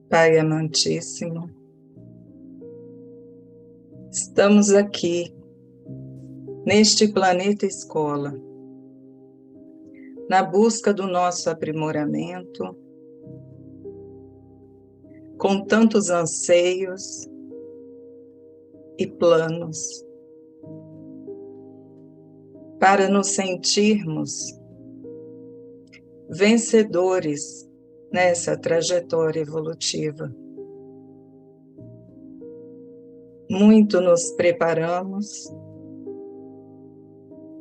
Pai amantíssimo, estamos aqui, neste planeta escola, na busca do nosso aprimoramento, com tantos anseios e planos, para nos sentirmos vencedores nessa trajetória evolutiva. Muito nos preparamos,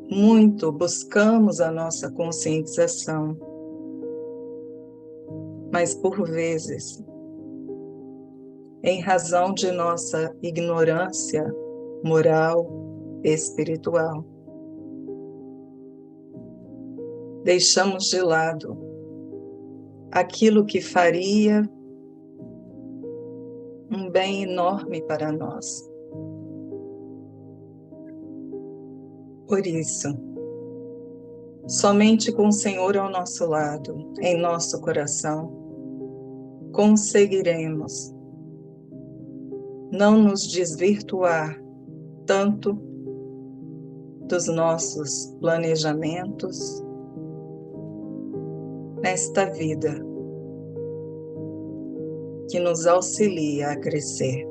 muito buscamos a nossa conscientização, mas por vezes, em razão de nossa ignorância moral e espiritual, deixamos de lado aquilo que faria um bem enorme para nós. Por isso, somente com o Senhor ao nosso lado, em nosso coração, conseguiremos não nos desvirtuar tanto dos nossos planejamentos nesta vida que nos auxilia a crescer.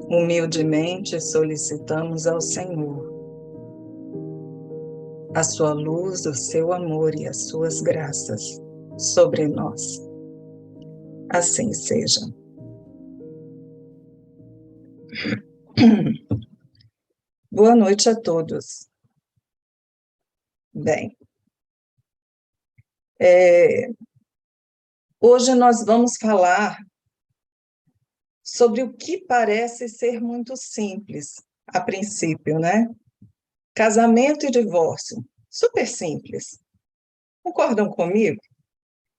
Humildemente solicitamos ao Senhor a sua luz, o seu amor e as suas graças sobre nós. Assim seja. Boa noite a todos. Bem, hoje nós vamos falar sobre o que parece ser muito simples, a princípio, né? Casamento e divórcio, super simples. Concordam comigo?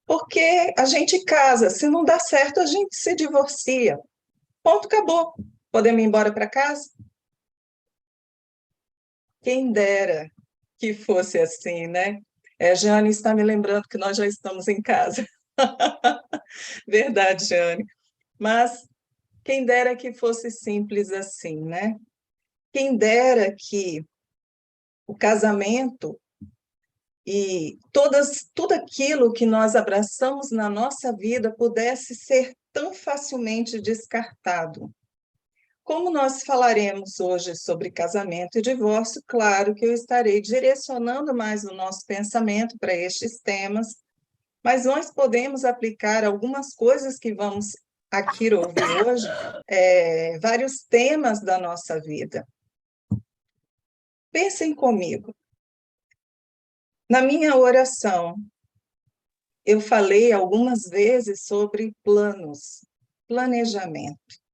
Porque a gente casa, se não dá certo, a gente se divorcia. Ponto, acabou. Podemos ir embora para casa? Quem dera que fosse assim, né? Jane está me lembrando que nós já estamos em casa. Verdade, Jane. Mas quem dera que fosse simples assim, né? Quem dera que o casamento e tudo aquilo que nós abraçamos na nossa vida pudesse ser tão facilmente descartado. Como nós falaremos hoje sobre casamento e divórcio, claro que eu estarei direcionando mais o nosso pensamento para estes temas, mas nós podemos aplicar algumas coisas que vamos aqui ouvir hoje, vários temas da nossa vida. Pensem comigo. Na minha oração, eu falei algumas vezes sobre planos, planejamento.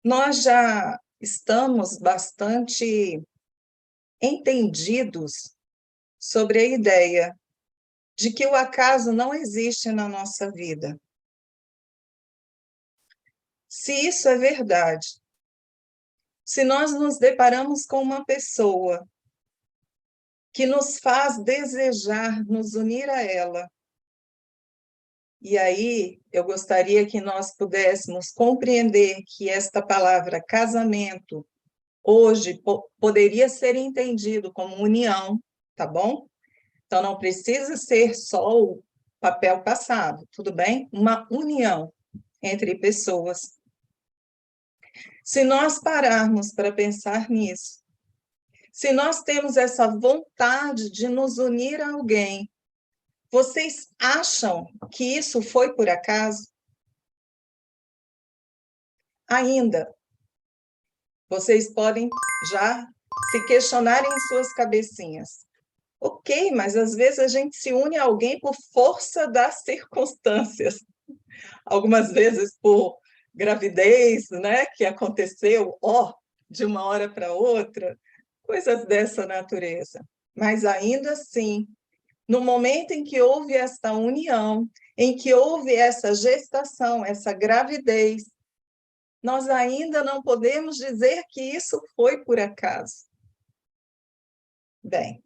Nós já estamos bastante entendidos sobre a ideia de que o acaso não existe na nossa vida. Se isso é verdade, se nós nos deparamos com uma pessoa que nos faz desejar nos unir a ela, e aí eu gostaria que nós pudéssemos compreender que esta palavra casamento hoje poderia ser entendido como união, tá bom? Então não precisa ser só o papel passado, tudo bem? Uma união entre pessoas. Se nós pararmos para pensar nisso, se nós temos essa vontade de nos unir a alguém, vocês acham que isso foi por acaso? Ainda, vocês podem já se questionarem em suas cabecinhas. Ok, mas às vezes a gente se une a alguém por força das circunstâncias. Algumas vezes por gravidez, né, que aconteceu, de uma hora para outra, coisas dessa natureza. Mas ainda assim, no momento em que houve esta união, em que houve essa gestação, essa gravidez, nós ainda não podemos dizer que isso foi por acaso. Bem,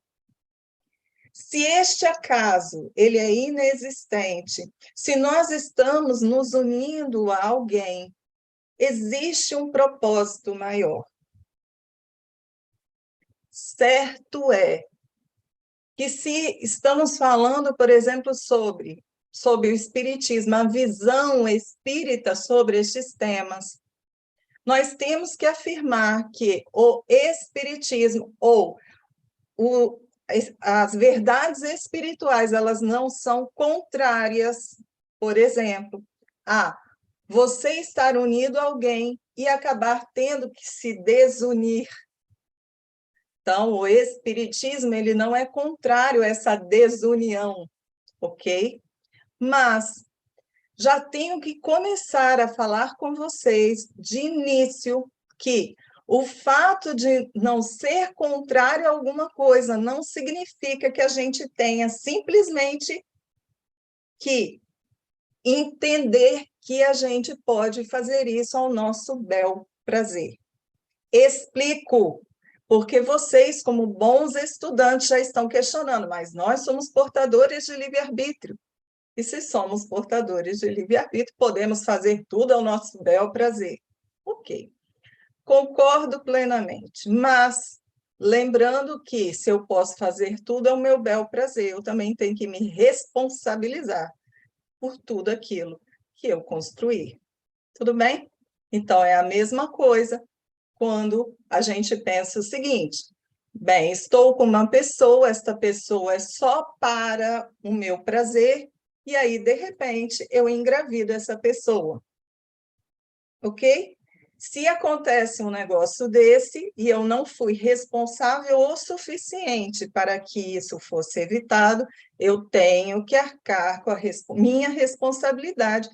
Se este acaso ele é inexistente, se nós estamos nos unindo a alguém, existe um propósito maior. Certo é que se estamos falando, por exemplo, sobre o espiritismo, a visão espírita sobre estes temas, nós temos que afirmar que o espiritismo ou as verdades espirituais, elas não são contrárias, por exemplo, a você estar unido a alguém e acabar tendo que se desunir. Então, o espiritismo, ele não é contrário a essa desunião, ok? Mas já tenho que começar a falar com vocês de início que o fato de não ser contrário a alguma coisa não significa que a gente tenha simplesmente que entender que a gente pode fazer isso ao nosso bel prazer. Explico, porque vocês, como bons estudantes, já estão questionando, mas nós somos portadores de livre-arbítrio. E se somos portadores de livre-arbítrio, podemos fazer tudo ao nosso bel prazer. Ok, concordo plenamente, mas lembrando que se eu posso fazer tudo ao meu bel prazer, eu também tenho que me responsabilizar por tudo aquilo que eu construir. Tudo bem? Então, é a mesma coisa quando a gente pensa o seguinte: bem, estou com uma pessoa, esta pessoa é só para o meu prazer, e aí, de repente, eu engravido essa pessoa. Ok? Se acontece um negócio desse e eu não fui responsável o suficiente para que isso fosse evitado, eu tenho que arcar com a minha responsabilidade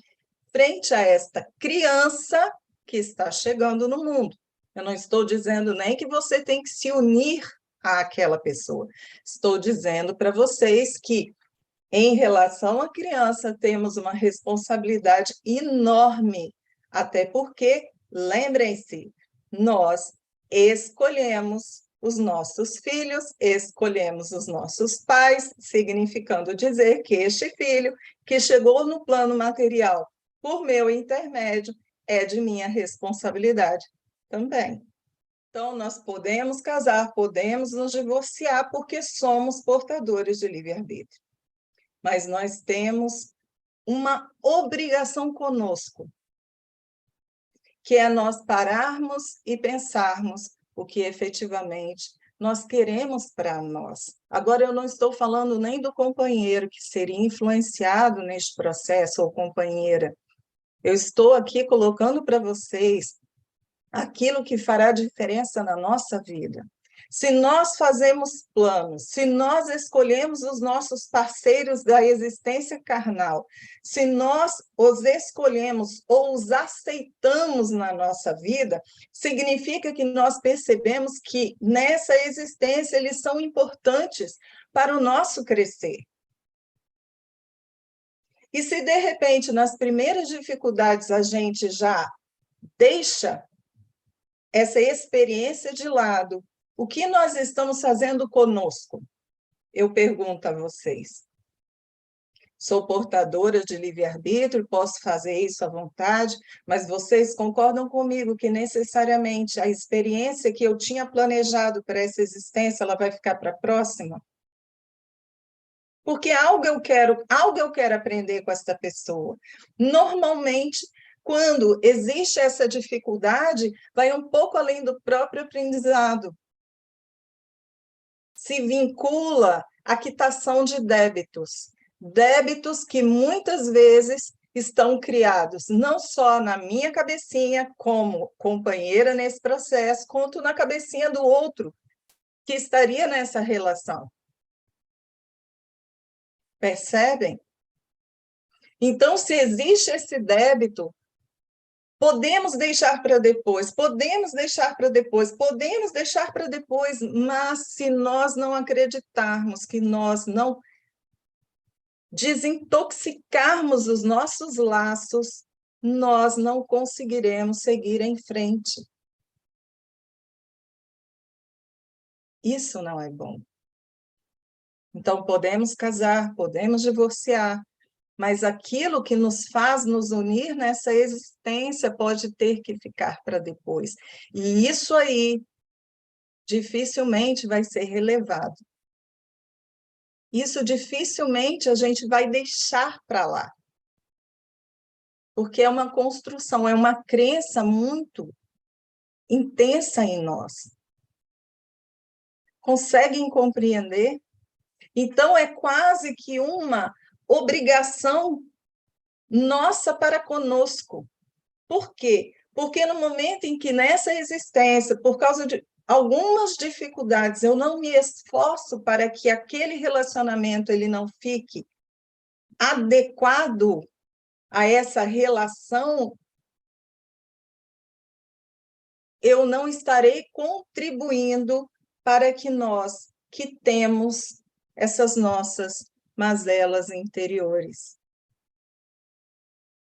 frente a esta criança que está chegando no mundo. Eu não estou dizendo nem que você tem que se unir àquela pessoa. Estou dizendo para vocês que, em relação à criança, temos uma responsabilidade enorme, até porque, lembrem-se, nós escolhemos os nossos filhos, escolhemos os nossos pais, significando dizer que este filho que chegou no plano material por meu intermédio é de minha responsabilidade também. Então, nós podemos casar, podemos nos divorciar, porque somos portadores de livre-arbítrio. Mas nós temos uma obrigação conosco, que é nós pararmos e pensarmos o que efetivamente nós queremos para nós. Agora, eu não estou falando nem do companheiro que seria influenciado neste processo, ou companheira. Eu estou aqui colocando para vocês aquilo que fará diferença na nossa vida. Se nós fazemos planos, se nós escolhemos os nossos parceiros da existência carnal, se nós os escolhemos ou os aceitamos na nossa vida, significa que nós percebemos que nessa existência eles são importantes para o nosso crescer. E se de repente nas primeiras dificuldades a gente já deixa essa experiência de lado, o que nós estamos fazendo conosco? Eu pergunto a vocês. Sou portadora de livre-arbítrio, posso fazer isso à vontade, mas vocês concordam comigo que necessariamente a experiência que eu tinha planejado para essa existência, ela vai ficar para a próxima? Porque algo eu quero aprender com essa pessoa. Normalmente, quando existe essa dificuldade, vai um pouco além do próprio aprendizado. Se vincula à quitação de débitos. Débitos que muitas vezes estão criados não só na minha cabecinha, como companheira nesse processo, quanto na cabecinha do outro que estaria nessa relação. Percebem? Então, se existe esse débito, podemos deixar para depois, mas se nós não acreditarmos, que nós não desintoxicarmos os nossos laços, nós não conseguiremos seguir em frente. Isso não é bom. Então, podemos casar, podemos divorciar, mas aquilo que nos faz nos unir nessa existência pode ter que ficar para depois. E isso aí dificilmente vai ser relevado. Isso dificilmente a gente vai deixar para lá. Porque é uma construção, é uma crença muito intensa em nós. Conseguem compreender? Então, é quase que uma obrigação nossa para conosco. Por quê? Porque no momento em que nessa existência, por causa de algumas dificuldades, eu não me esforço para que aquele relacionamento ele não fique adequado a essa relação, eu não estarei contribuindo para que nós quitemos essas nossas mazelas interiores,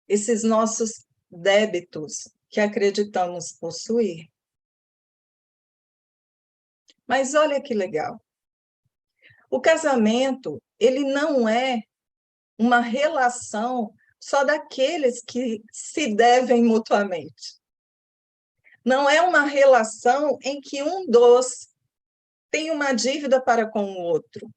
esses nossos débitos que acreditamos possuir. Mas olha que legal. O casamento, ele não é uma relação só daqueles que se devem mutuamente. Não é uma relação em que um dos tem uma dívida para com o outro.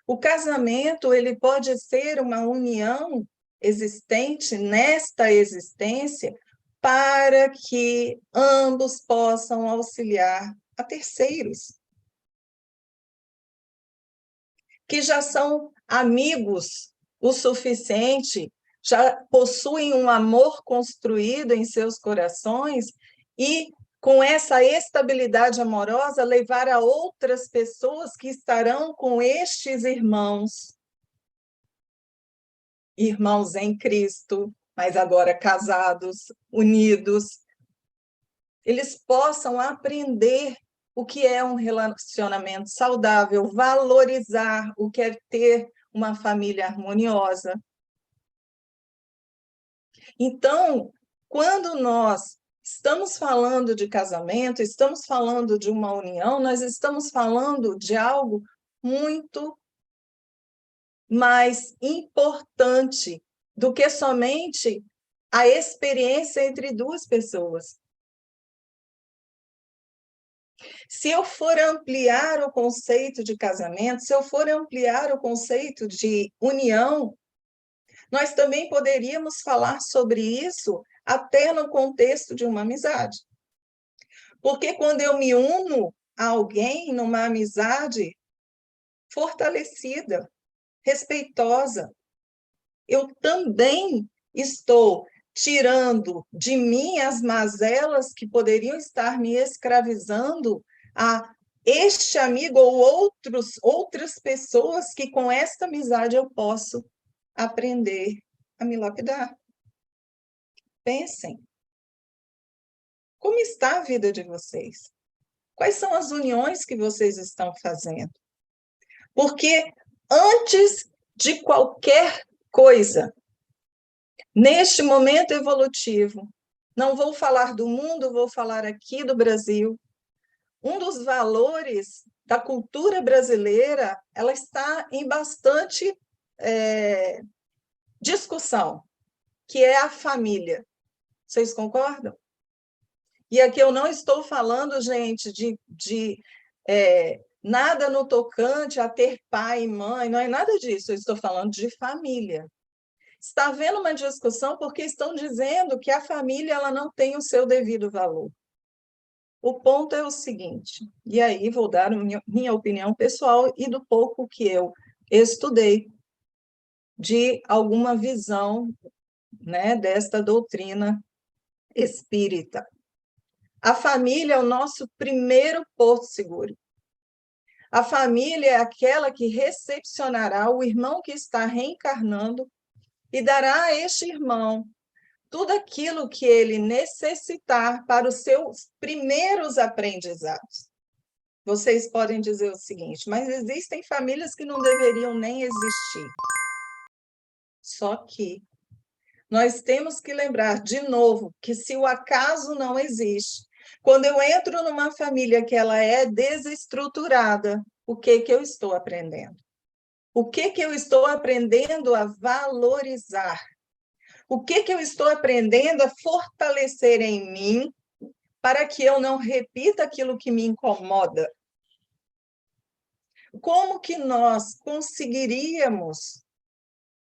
O casamento, ele pode ser uma união existente nesta existência para que ambos possam auxiliar a terceiros, que já são amigos o suficiente, já possuem um amor construído em seus corações e, com essa estabilidade amorosa, levar a outras pessoas que estarão com estes irmãos em Cristo, mas agora casados, unidos, eles possam aprender o que é um relacionamento saudável, valorizar o que é ter uma família harmoniosa. Então, quando nós estamos falando de casamento, estamos falando de uma união, nós estamos falando de algo muito mais importante do que somente a experiência entre duas pessoas. Se eu for ampliar o conceito de casamento, se eu for ampliar o conceito de união, nós também poderíamos falar sobre isso até no contexto de uma amizade. Porque quando eu me uno a alguém numa amizade fortalecida, respeitosa, eu também estou tirando de mim as mazelas que poderiam estar me escravizando a este amigo ou outras pessoas que com esta amizade eu posso aprender a me lapidar. Pensem. Como está a vida de vocês? Quais são as uniões que vocês estão fazendo? Porque antes de qualquer coisa, neste momento evolutivo, não vou falar do mundo, vou falar aqui do Brasil, um dos valores da cultura brasileira, ela está em bastante discussão, que é a família. Vocês concordam? E aqui eu não estou falando, gente, de nada no tocante a ter pai e mãe, não é nada disso, eu estou falando de família. Está havendo uma discussão porque estão dizendo que a família ela não tem o seu devido valor. O ponto é o seguinte, e aí vou dar minha opinião pessoal e do pouco que eu estudei de alguma visão, né, desta doutrina espírita. A família é o nosso primeiro porto seguro. A família é aquela que recepcionará o irmão que está reencarnando e dará a este irmão tudo aquilo que ele necessitar para os seus primeiros aprendizados. Vocês podem dizer o seguinte, mas existem famílias que não deveriam nem existir. Só que nós temos que lembrar, de novo, que se o acaso não existe, quando eu entro numa família que ela é desestruturada, o que eu estou aprendendo? O que eu estou aprendendo a valorizar? O que eu estou aprendendo a fortalecer em mim para que eu não repita aquilo que me incomoda? Como que nós conseguiríamos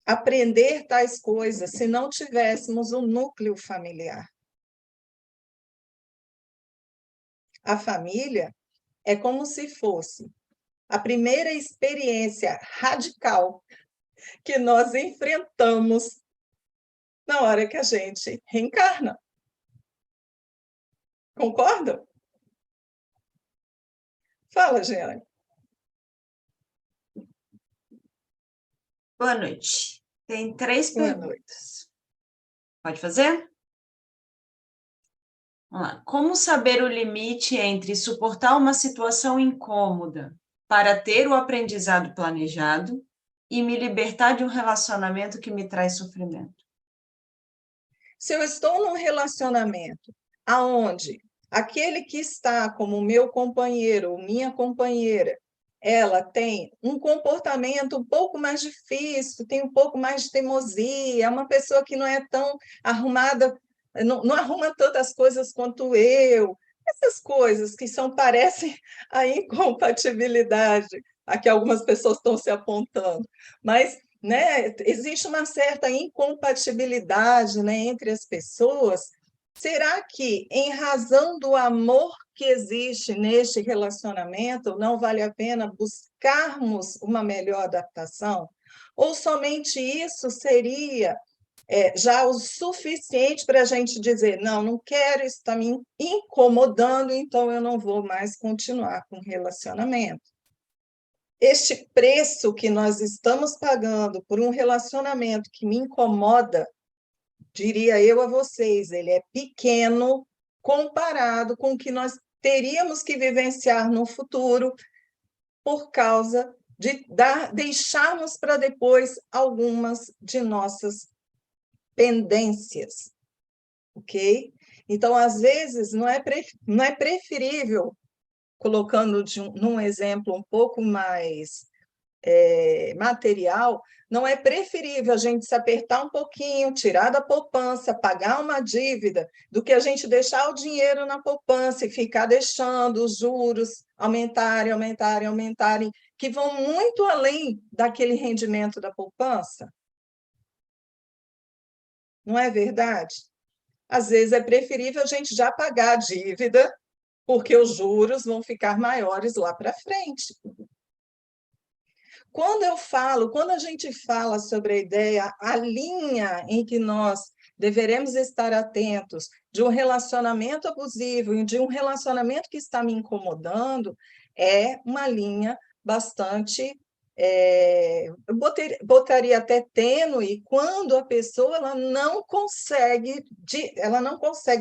aprender tais coisas se não tivéssemos um núcleo familiar? A família é como se fosse a primeira experiência radical que nós enfrentamos na hora que a gente reencarna. Concorda? Fala, Jeane. Boa noite. Tem 3 Boa perguntas. Pode fazer? Vamos lá. Como saber o limite entre suportar uma situação incômoda para ter o aprendizado planejado e me libertar de um relacionamento que me traz sofrimento? Se eu estou num relacionamento aonde aquele que está como meu companheiro ou minha companheira, ela tem um comportamento um pouco mais difícil, tem um pouco mais de teimosia, é uma pessoa que não é tão arrumada, não arruma tantas coisas quanto eu, essas coisas que parecem a incompatibilidade a que algumas pessoas estão se apontando, mas né, existe uma certa incompatibilidade, né, entre as pessoas. Será que, em razão do amor que existe neste relacionamento, não vale a pena buscarmos uma melhor adaptação? Ou somente isso seria já o suficiente para a gente dizer, não quero, isso está me incomodando, então eu não vou mais continuar com o relacionamento? Este preço que nós estamos pagando por um relacionamento que me incomoda, diria eu a vocês, ele é pequeno comparado com o que nós teríamos que vivenciar no futuro por causa de deixarmos para depois algumas de nossas pendências, ok? Então, às vezes, não é preferível, colocando num exemplo um pouco mais material, não é preferível a gente se apertar um pouquinho, tirar da poupança, pagar uma dívida, do que a gente deixar o dinheiro na poupança e ficar deixando os juros aumentarem, aumentarem, aumentarem, que vão muito além daquele rendimento da poupança? Não é verdade? Às vezes é preferível a gente já pagar a dívida, porque os juros vão ficar maiores lá para frente. Quando a gente fala sobre a ideia, a linha em que nós deveremos estar atentos de um relacionamento abusivo e de um relacionamento que está me incomodando, é uma linha bastante, eu botaria até tênue, quando a pessoa ela não consegue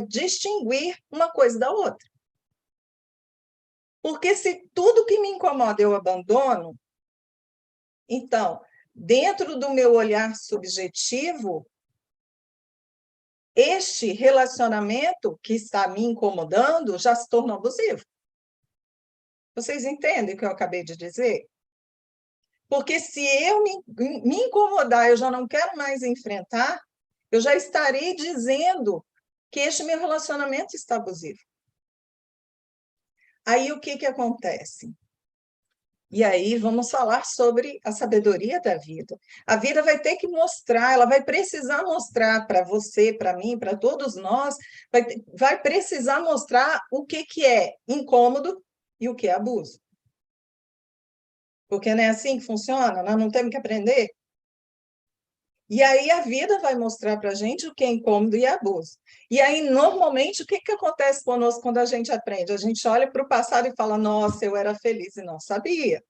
distinguir uma coisa da outra. Porque se tudo que me incomoda eu abandono, então, dentro do meu olhar subjetivo, este relacionamento que está me incomodando já se tornou abusivo. Vocês entendem o que eu acabei de dizer? Porque se eu me incomodar, eu já não quero mais enfrentar, eu já estarei dizendo que este meu relacionamento está abusivo. Aí o que acontece? E aí vamos falar sobre a sabedoria da vida. A vida vai ter que mostrar, ela vai precisar mostrar para você, para mim, para todos nós, vai precisar mostrar o que é incômodo e o que é abuso. Porque não é assim que funciona, nós não temos que aprender. E aí a vida vai mostrar para a gente o que é incômodo e abuso. E aí, normalmente, o que acontece conosco quando a gente aprende? A gente olha para o passado e fala, nossa, eu era feliz e não sabia.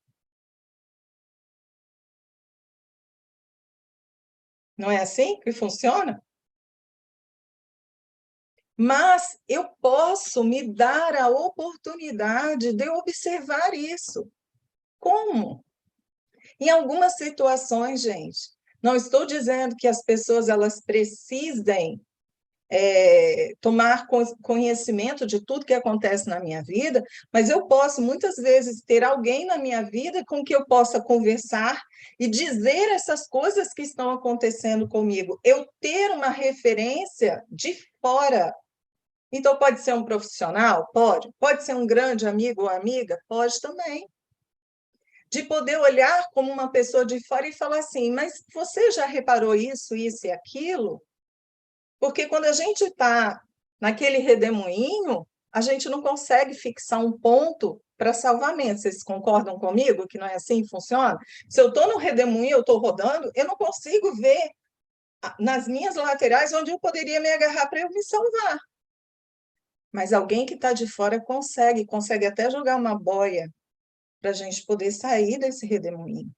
Não é assim que funciona? Mas eu posso me dar a oportunidade de observar isso. Como? Em algumas situações, gente, não estou dizendo que as pessoas elas precisem tomar conhecimento de tudo que acontece na minha vida, mas eu posso, muitas vezes, ter alguém na minha vida com que eu possa conversar e dizer essas coisas que estão acontecendo comigo. Eu ter uma referência de fora. Então, pode ser um profissional? Pode. Pode ser um grande amigo ou amiga? Pode também. De poder olhar como uma pessoa de fora e falar assim, mas você já reparou isso e aquilo? Porque quando a gente está naquele redemoinho, a gente não consegue fixar um ponto para salvamento. Vocês concordam comigo que não é assim que funciona? Se eu estou no redemoinho, eu estou rodando, eu não consigo ver nas minhas laterais onde eu poderia me agarrar para eu me salvar. Mas alguém que está de fora consegue até jogar uma boia para a gente poder sair desse redemoinho.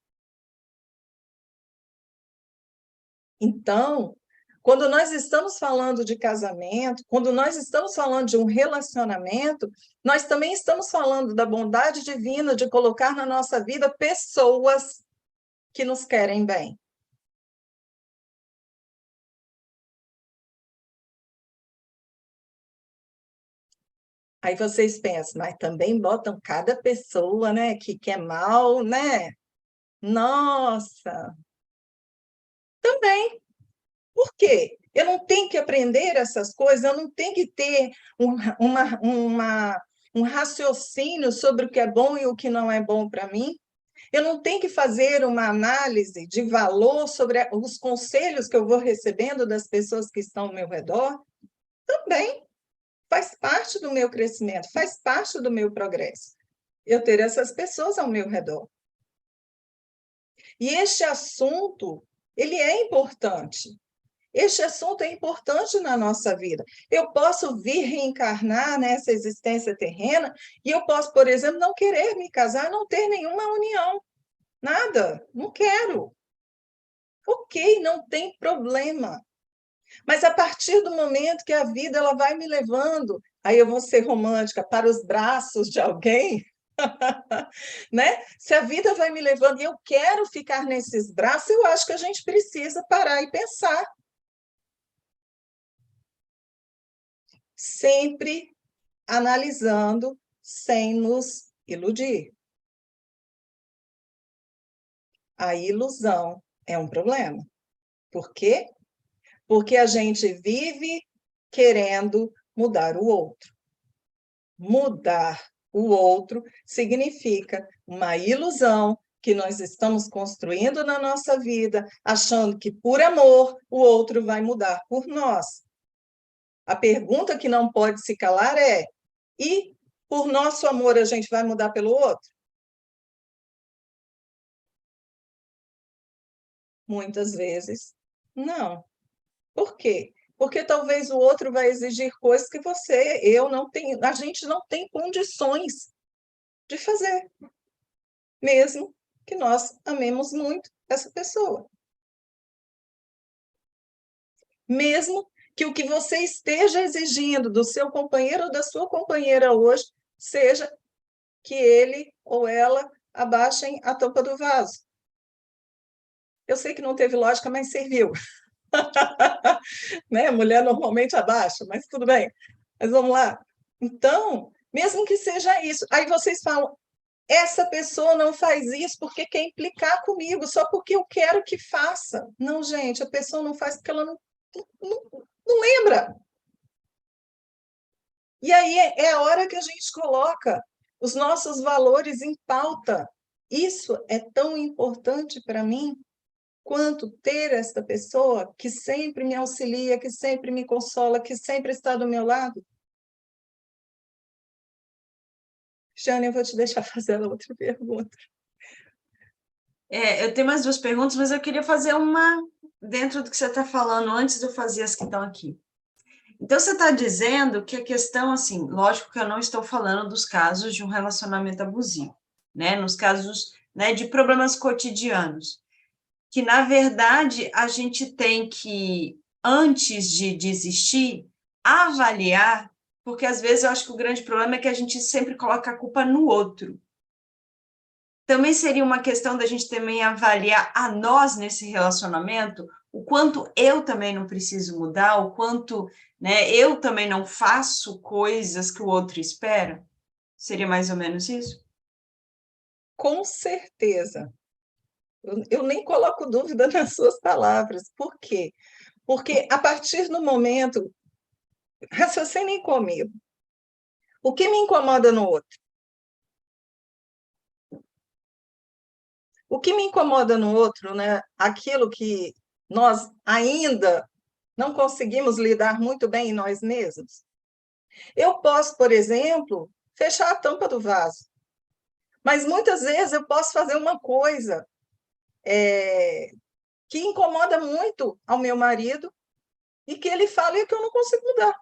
Então, quando nós estamos falando de casamento, quando nós estamos falando de um relacionamento, nós também estamos falando da bondade divina de colocar na nossa vida pessoas que nos querem bem. Aí vocês pensam, mas também botam cada pessoa, né, que quer mal, né? Nossa! Também. Por quê? Eu não tenho que aprender essas coisas, eu não tenho que ter um raciocínio sobre o que é bom e o que não é bom para mim. Eu não tenho que fazer uma análise de valor sobre os conselhos que eu vou recebendo das pessoas que estão ao meu redor. Também faz parte do meu crescimento, faz parte do meu progresso. Eu ter essas pessoas ao meu redor. E este assunto, ele é importante. Este assunto é importante na nossa vida. Eu posso vir reencarnar nessa existência terrena e eu posso, por exemplo, não querer me casar, não ter nenhuma união. Nada, não quero. Ok, não tem problema. Mas a partir do momento que a vida ela vai me levando, aí eu vou ser romântica, para os braços de alguém, né? Se a vida vai me levando e eu quero ficar nesses braços, eu acho que a gente precisa parar e pensar. Sempre analisando sem nos iludir. A ilusão é um problema. Por quê? Porque a gente vive querendo mudar o outro. Mudar o outro significa uma ilusão que nós estamos construindo na nossa vida, achando que por amor o outro vai mudar por nós. A pergunta que não pode se calar é: e por nosso amor a gente vai mudar pelo outro? Muitas vezes, não. Por quê? Porque talvez o outro vai exigir coisas que eu não tenho, a gente não tem condições de fazer, mesmo que nós amemos muito essa pessoa. Mesmo que o que você esteja exigindo do seu companheiro ou da sua companheira hoje seja que ele ou ela abaixem a tampa do vaso. Eu sei que não teve lógica, mas serviu. Né? Mulher normalmente abaixa, mas tudo bem. Mas vamos lá. Então, mesmo que seja isso, aí vocês falam, essa pessoa não faz isso porque quer implicar comigo, só porque eu quero que faça. Não, gente, a pessoa não faz porque ela não lembra. E aí é a hora que a gente coloca os nossos valores em pauta. Isso é tão importante para mim quanto ter esta pessoa que sempre me auxilia, que sempre me consola, que sempre está do meu lado. Jane, eu vou te deixar fazer a outra pergunta. Eu tenho mais duas perguntas, mas eu queria fazer uma dentro do que você está falando, antes de eu fazer as que estão aqui. Então, você está dizendo que a questão, assim, lógico que eu não estou falando dos casos de um relacionamento abusivo, né? Nos casos, né, de problemas cotidianos, que, na verdade, a gente tem que, antes de desistir, avaliar, porque, às vezes, eu acho que o grande problema é que a gente sempre coloca a culpa no outro. Também seria uma questão da gente também avaliar a nós nesse relacionamento, o quanto eu também não preciso mudar, o quanto, né, eu também não faço coisas que o outro espera? Seria mais ou menos isso? Com certeza. Eu nem coloco dúvida nas suas palavras. Por quê? Porque a partir do momento, raciocinem comigo, o que me incomoda no outro? O que me incomoda no outro, né? Aquilo que nós ainda não conseguimos lidar muito bem em nós mesmos. Eu posso, por exemplo, fechar a tampa do vaso, mas muitas vezes eu posso fazer uma coisa que incomoda muito ao meu marido e que ele fala e que eu não consigo mudar.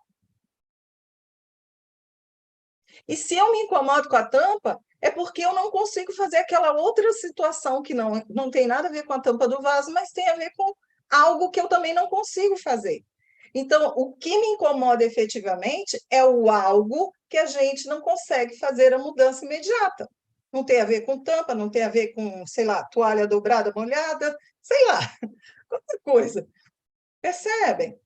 E se eu me incomodo com a tampa, é porque eu não consigo fazer aquela outra situação que não tem nada a ver com a tampa do vaso, mas tem a ver com algo que eu também não consigo fazer. Então, o que me incomoda efetivamente é o algo que a gente não consegue fazer a mudança imediata. Não tem a ver com tampa, não tem a ver com, sei lá, toalha dobrada, molhada, sei lá, qualquer coisa. Percebem?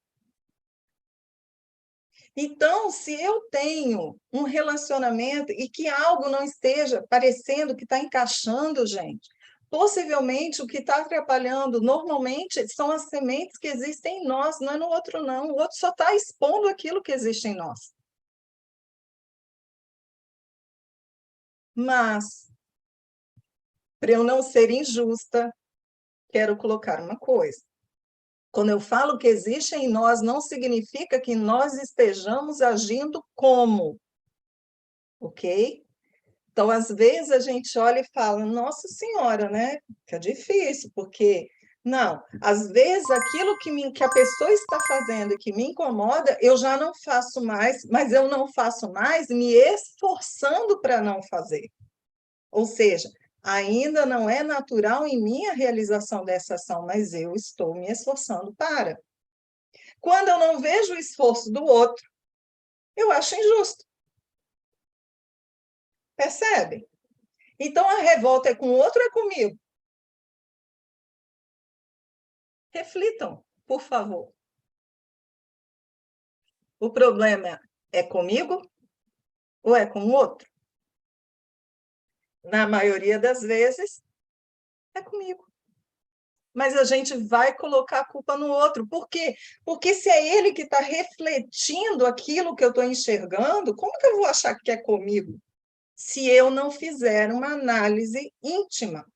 Então, se eu tenho um relacionamento e que algo não esteja parecendo que está encaixando, gente, possivelmente o que está atrapalhando normalmente são as sementes que existem em nós, não é no outro, não. O outro só está expondo aquilo que existe em nós. Mas, para eu não ser injusta, quero colocar uma coisa. Quando eu falo que existe em nós, não significa que nós estejamos agindo como, ok? Então, às vezes, a gente olha e fala, nossa senhora, né? Que é difícil, porque... Não, às vezes aquilo que a pessoa está fazendo e que me incomoda, eu já não faço mais, mas eu não faço mais me esforçando para não fazer. Ou seja, ainda não é natural em mim a realização dessa ação, mas eu estou me esforçando para. Quando eu não vejo o esforço do outro, eu acho injusto. Percebe? Então, a revolta é com o outro ou é comigo? Reflitam, por favor. O problema é comigo ou é com o outro? Na maioria das vezes, é comigo. Mas a gente vai colocar a culpa no outro. Por quê? Porque se é ele que está refletindo aquilo que eu estou enxergando, como que eu vou achar que é comigo? Se eu não fizer uma análise íntima.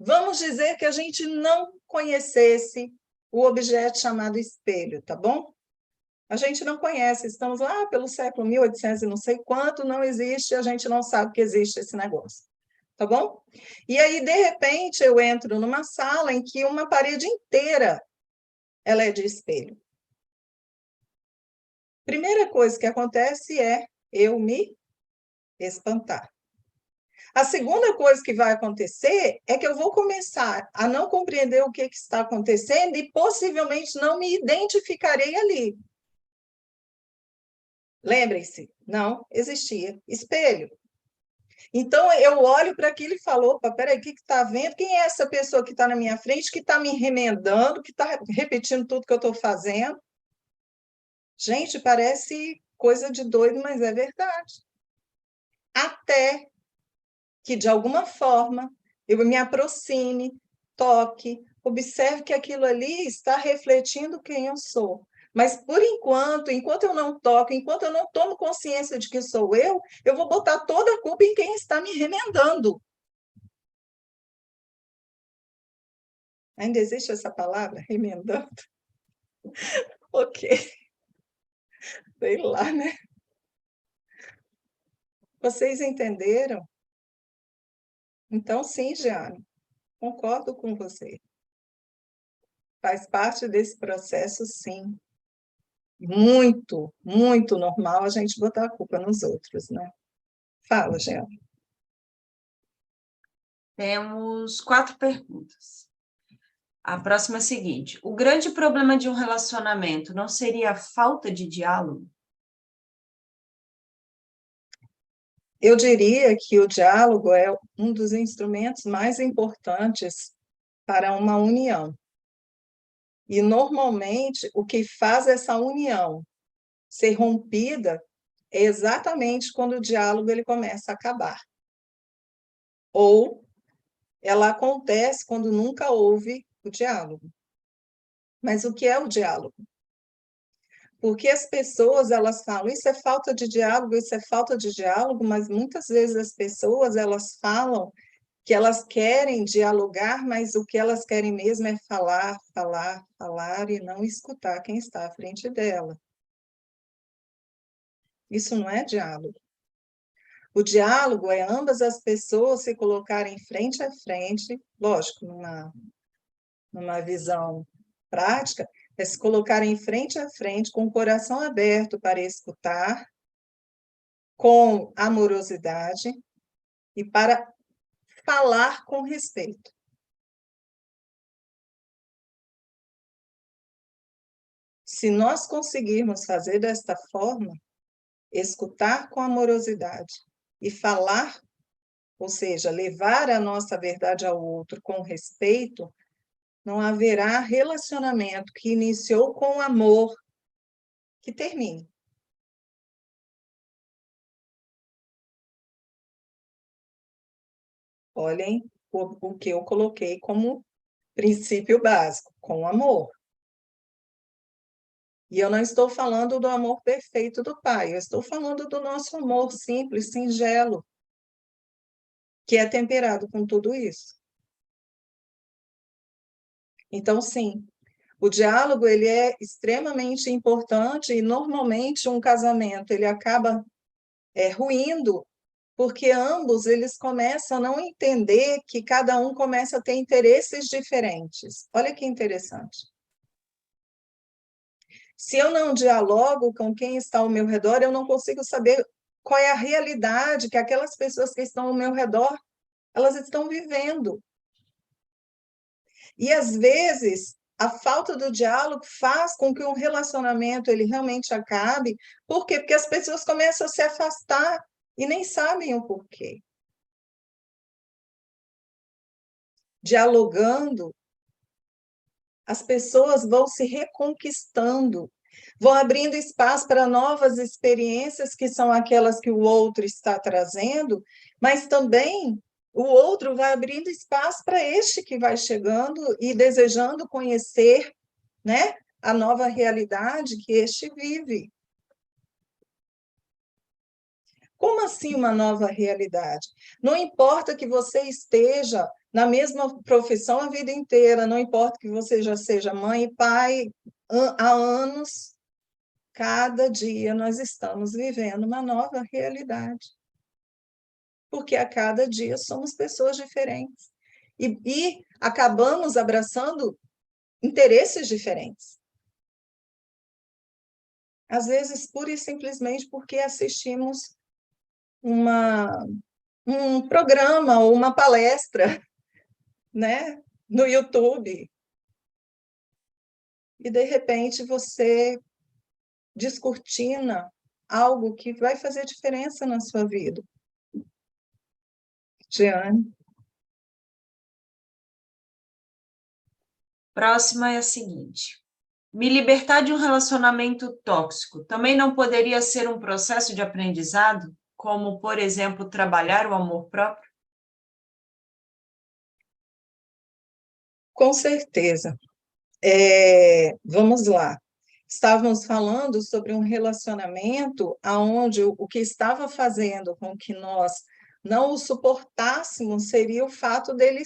Vamos dizer que a gente não conhecesse o objeto chamado espelho, tá bom? A gente não conhece, estamos lá pelo século 1800 e não sei quanto, não existe, a gente não sabe que existe esse negócio, tá bom? E aí, de repente, eu entro numa sala em que uma parede inteira ela é de espelho. Primeira coisa que acontece é eu me espantar. A segunda coisa que vai acontecer é que eu vou começar a não compreender o que está acontecendo e possivelmente não me identificarei ali. Lembrem-se, não existia espelho. Então, eu olho para aquilo e falo, opa, peraí, o que está vendo? Quem é essa pessoa que está na minha frente, que está me remendando, que está repetindo tudo que eu estou fazendo? Gente, parece coisa de doido, mas é verdade. Até que, de alguma forma, eu me aproxime, toque, observe que aquilo ali está refletindo quem eu sou. Mas, por enquanto eu não toco, enquanto eu não tomo consciência de que sou eu vou botar toda a culpa em quem está me remendando. Ainda existe essa palavra, remendando? Ok, sei lá, né? Vocês entenderam? Então, sim, Jeane, concordo com você. Faz parte desse processo, sim. Muito, muito normal a gente botar a culpa nos outros, né? Fala, Jeane. Temos 4 perguntas. A próxima é a seguinte: o grande problema de um relacionamento não seria a falta de diálogo? Eu diria que o diálogo é um dos instrumentos mais importantes para uma união. E, normalmente, o que faz essa união ser rompida é exatamente quando o diálogo ele começa a acabar. Ou ela acontece quando nunca houve o diálogo. Mas o que é o diálogo? Porque as pessoas, elas falam, isso é falta de diálogo, isso é falta de diálogo, mas muitas vezes as pessoas, elas falam que elas querem dialogar, mas o que elas querem mesmo é falar, falar, falar e não escutar quem está à frente dela. Isso não é diálogo. O diálogo é ambas as pessoas se colocarem frente a frente, lógico, numa visão prática, é se colocarem frente a frente, com o coração aberto para escutar, com amorosidade e para falar com respeito. Se nós conseguirmos fazer desta forma, escutar com amorosidade e falar, ou seja, levar a nossa verdade ao outro com respeito, não haverá relacionamento que iniciou com amor que termine. Olhem o que eu coloquei como princípio básico, com amor. E eu não estou falando do amor perfeito do Pai, eu estou falando do nosso amor simples, singelo, que é temperado com tudo isso. Então, sim, o diálogo ele é extremamente importante e, normalmente, um casamento ele acaba ruindo porque ambos eles começam a não entender que cada um começa a ter interesses diferentes. Olha que interessante. Se eu não dialogo com quem está ao meu redor, eu não consigo saber qual é a realidade que aquelas pessoas que estão ao meu redor, elas estão vivendo. E, às vezes, a falta do diálogo faz com que um relacionamento ele realmente acabe. Por quê? Porque as pessoas começam a se afastar e nem sabem o porquê. Dialogando, as pessoas vão se reconquistando, vão abrindo espaço para novas experiências, que são aquelas que o outro está trazendo, mas também o outro vai abrindo espaço para este que vai chegando e desejando conhecer, né, a nova realidade que este vive. Como assim uma nova realidade? Não importa que você esteja na mesma profissão a vida inteira, não importa que você já seja mãe e pai há anos, cada dia nós estamos vivendo uma nova realidade. Porque a cada dia somos pessoas diferentes. E acabamos abraçando interesses diferentes. Às vezes, pura e simplesmente porque assistimos um programa ou uma palestra, né, no YouTube. E, de repente, você descortina algo que vai fazer diferença na sua vida. Jeane? Próxima é a seguinte: me libertar de um relacionamento tóxico também não poderia ser um processo de aprendizado, como, por exemplo, trabalhar o amor próprio? Com certeza. Vamos lá. Estávamos falando sobre um relacionamento onde o que estava fazendo com que nós não o suportássemos seria o fato dele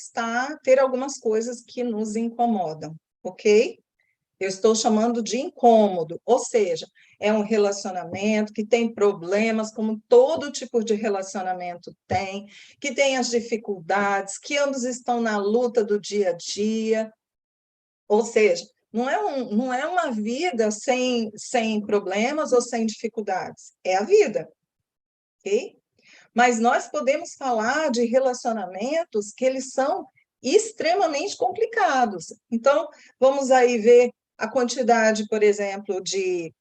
ter algumas coisas que nos incomodam, ok? Eu estou chamando de incômodo, ou seja, é um relacionamento que tem problemas, como todo tipo de relacionamento tem, que tem as dificuldades, que ambos estão na luta do dia a dia, ou seja, não é uma vida sem problemas ou sem dificuldades, é a vida, ok? Mas nós podemos falar de relacionamentos que eles são extremamente complicados. Então, vamos aí ver a quantidade, por exemplo, de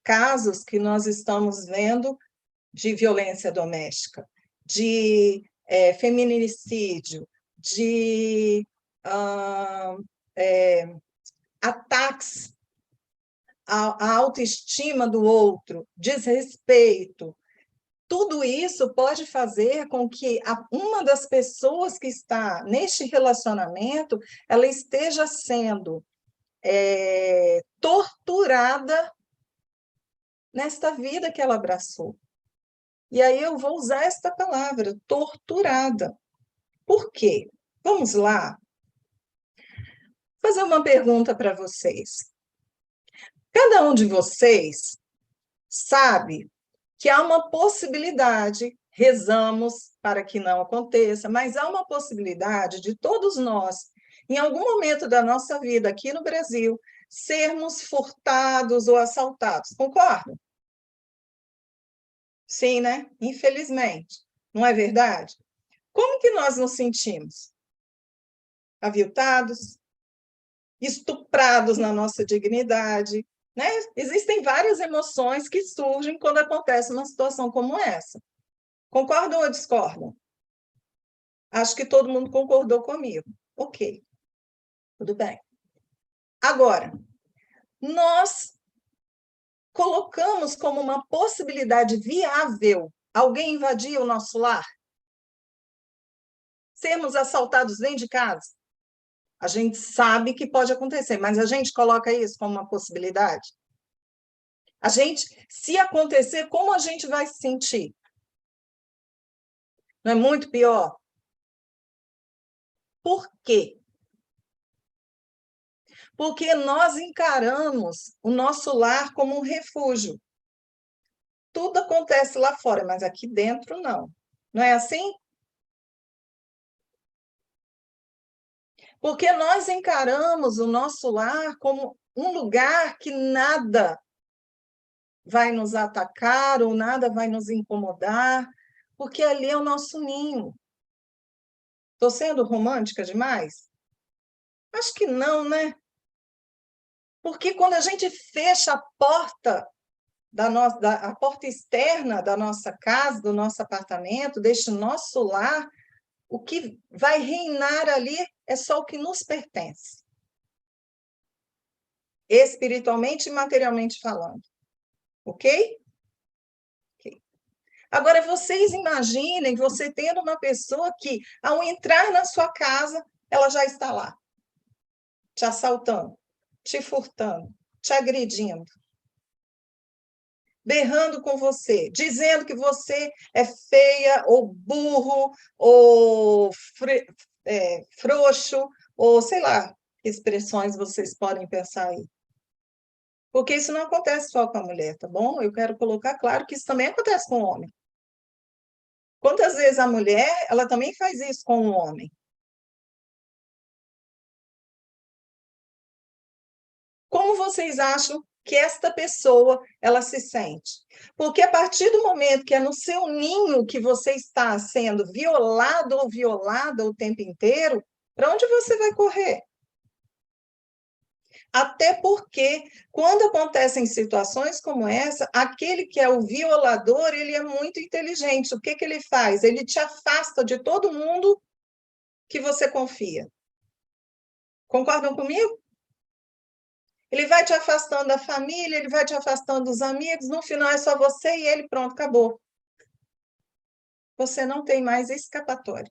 casos que nós estamos vendo de violência doméstica, de feminicídio, de ataques à autoestima do outro, desrespeito. Tudo isso pode fazer com que uma das pessoas que está neste relacionamento, ela esteja sendo torturada nesta vida que ela abraçou. E aí eu vou usar esta palavra, torturada. Por quê? Vamos lá. Fazer uma pergunta para vocês. Cada um de vocês sabe que há uma possibilidade, rezamos para que não aconteça, mas há uma possibilidade de todos nós, em algum momento da nossa vida aqui no Brasil, sermos furtados ou assaltados. Concordam? Sim, né? Infelizmente. Não é verdade? Como que nós nos sentimos? Aviltados, estuprados na nossa dignidade, né? Existem várias emoções que surgem quando acontece uma situação como essa. Concordam ou discordam? Acho que todo mundo concordou comigo. Ok, tudo bem. Agora, nós colocamos como uma possibilidade viável alguém invadir o nosso lar? Sermos assaltados dentro de casa? A gente sabe que pode acontecer, mas a gente coloca isso como uma possibilidade? A gente, se acontecer, como a gente vai se sentir? Não é muito pior? Por quê? Porque nós encaramos o nosso lar como um refúgio. Tudo acontece lá fora, mas aqui dentro não. Não é assim? Porque nós encaramos o nosso lar como um lugar que nada vai nos atacar ou nada vai nos incomodar, porque ali é o nosso ninho. Estou sendo romântica demais? Acho que não, né? Porque quando a gente fecha a porta a porta externa da nossa casa, do nosso apartamento, deste nosso lar, o que vai reinar ali é só o que nos pertence. Espiritualmente e materialmente falando. Ok? Ok. Agora, vocês imaginem você tendo uma pessoa que, ao entrar na sua casa, ela já está lá, te assaltando, te furtando, te agredindo, berrando com você, dizendo que você é feia, ou burro, ou frouxo, ou sei lá, que expressões vocês podem pensar aí. Porque isso não acontece só com a mulher, tá bom? Eu quero colocar claro que isso também acontece com o homem. Quantas vezes a mulher, ela também faz isso com o homem? Como vocês acham que esta pessoa, ela se sente? Porque a partir do momento que é no seu ninho que você está sendo violado ou violada o tempo inteiro, para onde você vai correr? Até porque, quando acontecem situações como essa, aquele que é o violador, ele é muito inteligente. O que ele faz? Ele te afasta de todo mundo que você confia. Concordam comigo? Ele vai te afastando da família, ele vai te afastando dos amigos, no final é só você e ele, pronto, acabou. Você não tem mais escapatória.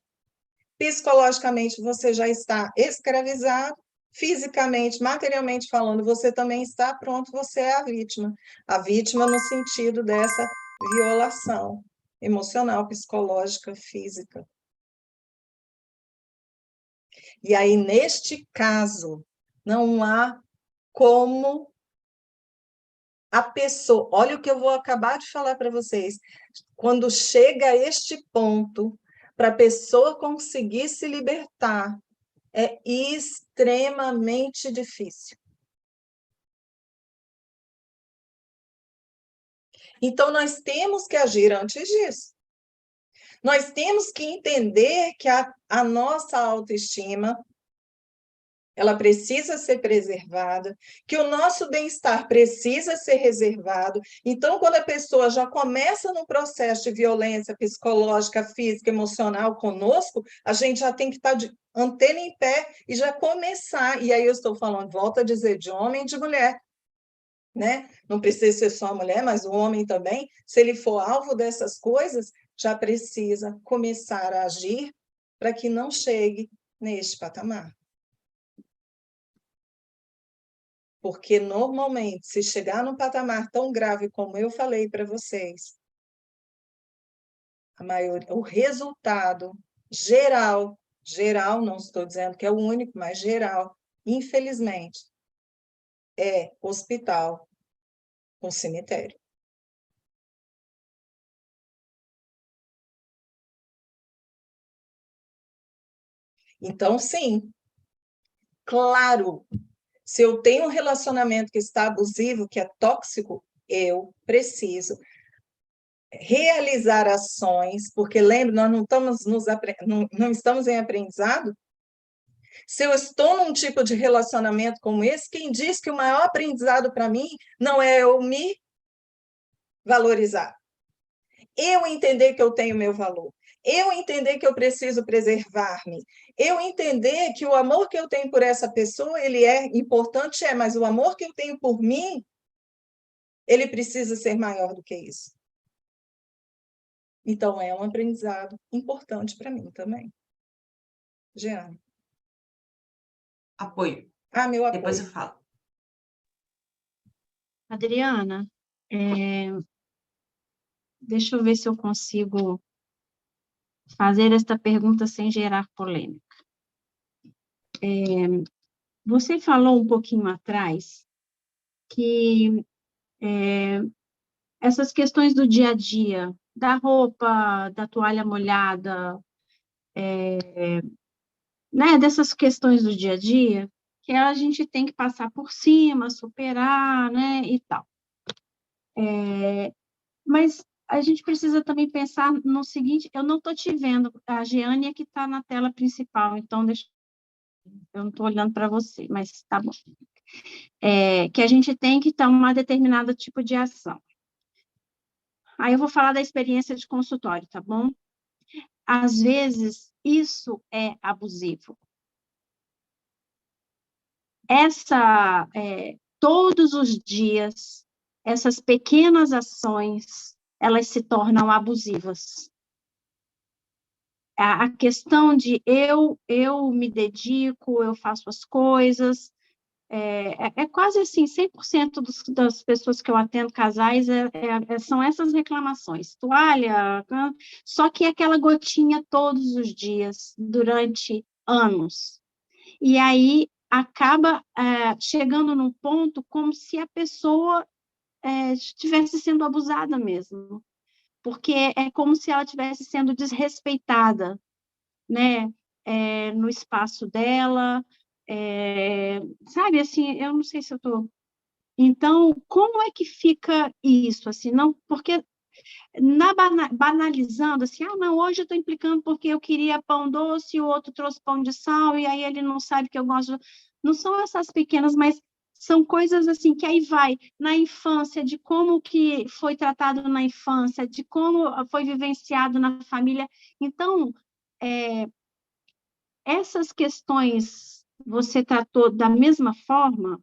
Psicologicamente, você já está escravizado, fisicamente, materialmente falando, você também está pronto, você é a vítima. A vítima no sentido dessa violação emocional, psicológica, física. E aí, neste caso, não há como a pessoa... Olha o que eu vou acabar de falar para vocês. Quando chega a este ponto, para a pessoa conseguir se libertar, é extremamente difícil. Então, nós temos que agir antes disso. Nós temos que entender que a nossa autoestima, ela precisa ser preservada, que o nosso bem-estar precisa ser reservado. Então, quando a pessoa já começa no processo de violência psicológica, física, emocional conosco, a gente já tem que estar de antena em pé e já começar. E aí eu estou falando, volto a dizer, de homem e de mulher, né? Não precisa ser só a mulher, mas o homem também, se ele for alvo dessas coisas, já precisa começar a agir para que não chegue neste patamar. Porque, normalmente, se chegar num patamar tão grave como eu falei para vocês, o resultado geral, não estou dizendo que é o único, mas geral, infelizmente, é hospital com cemitério. Então, sim, claro, se eu tenho um relacionamento que está abusivo, que é tóxico, eu preciso realizar ações, porque lembra, nós não estamos em aprendizado. Se eu estou num tipo de relacionamento como esse, quem diz que o maior aprendizado para mim não é eu me valorizar, eu entender que eu tenho meu valor, eu entender que eu preciso preservar-me, eu entender que o amor que eu tenho por essa pessoa, ele é importante, mas o amor que eu tenho por mim, ele precisa ser maior do que isso. Então, é um aprendizado importante para mim também. Jeane. Apoio. Meu apoio. Depois eu falo. Adriana, deixa eu ver se eu consigo fazer esta pergunta sem gerar polêmica. Você falou um pouquinho atrás que essas questões do dia a dia, da roupa, da toalha molhada, né, dessas questões do dia a dia, que a gente tem que passar por cima, superar, né, e tal. Mas a gente precisa também pensar no seguinte, eu não estou te vendo, a Jeane é que está na tela principal, então eu não estou olhando para você, mas tá bom. Que a gente tem que tomar determinado tipo de ação. Aí eu vou falar da experiência de consultório, tá bom? Às vezes, isso é abusivo. Todos os dias, essas pequenas ações, elas se tornam abusivas. A questão de eu me dedico, eu faço as coisas, quase assim, 100% das pessoas que eu atendo, casais, são essas reclamações. Toalha, só que é aquela gotinha todos os dias, durante anos. E aí acaba chegando num ponto como se a pessoa estivesse sendo abusada mesmo. Porque é como se ela estivesse sendo desrespeitada, né? No espaço dela, sabe, assim, eu não sei se eu estou... Então, como é que fica isso, assim, não, porque banalizando, assim, não, hoje eu estou implicando porque eu queria pão doce, o outro trouxe pão de sal, e aí ele não sabe que eu gosto, não são essas pequenas, mas são coisas, assim, que aí vai na infância, de como que foi tratado na infância, de como foi vivenciado na família, então, essas questões você tratou da mesma forma?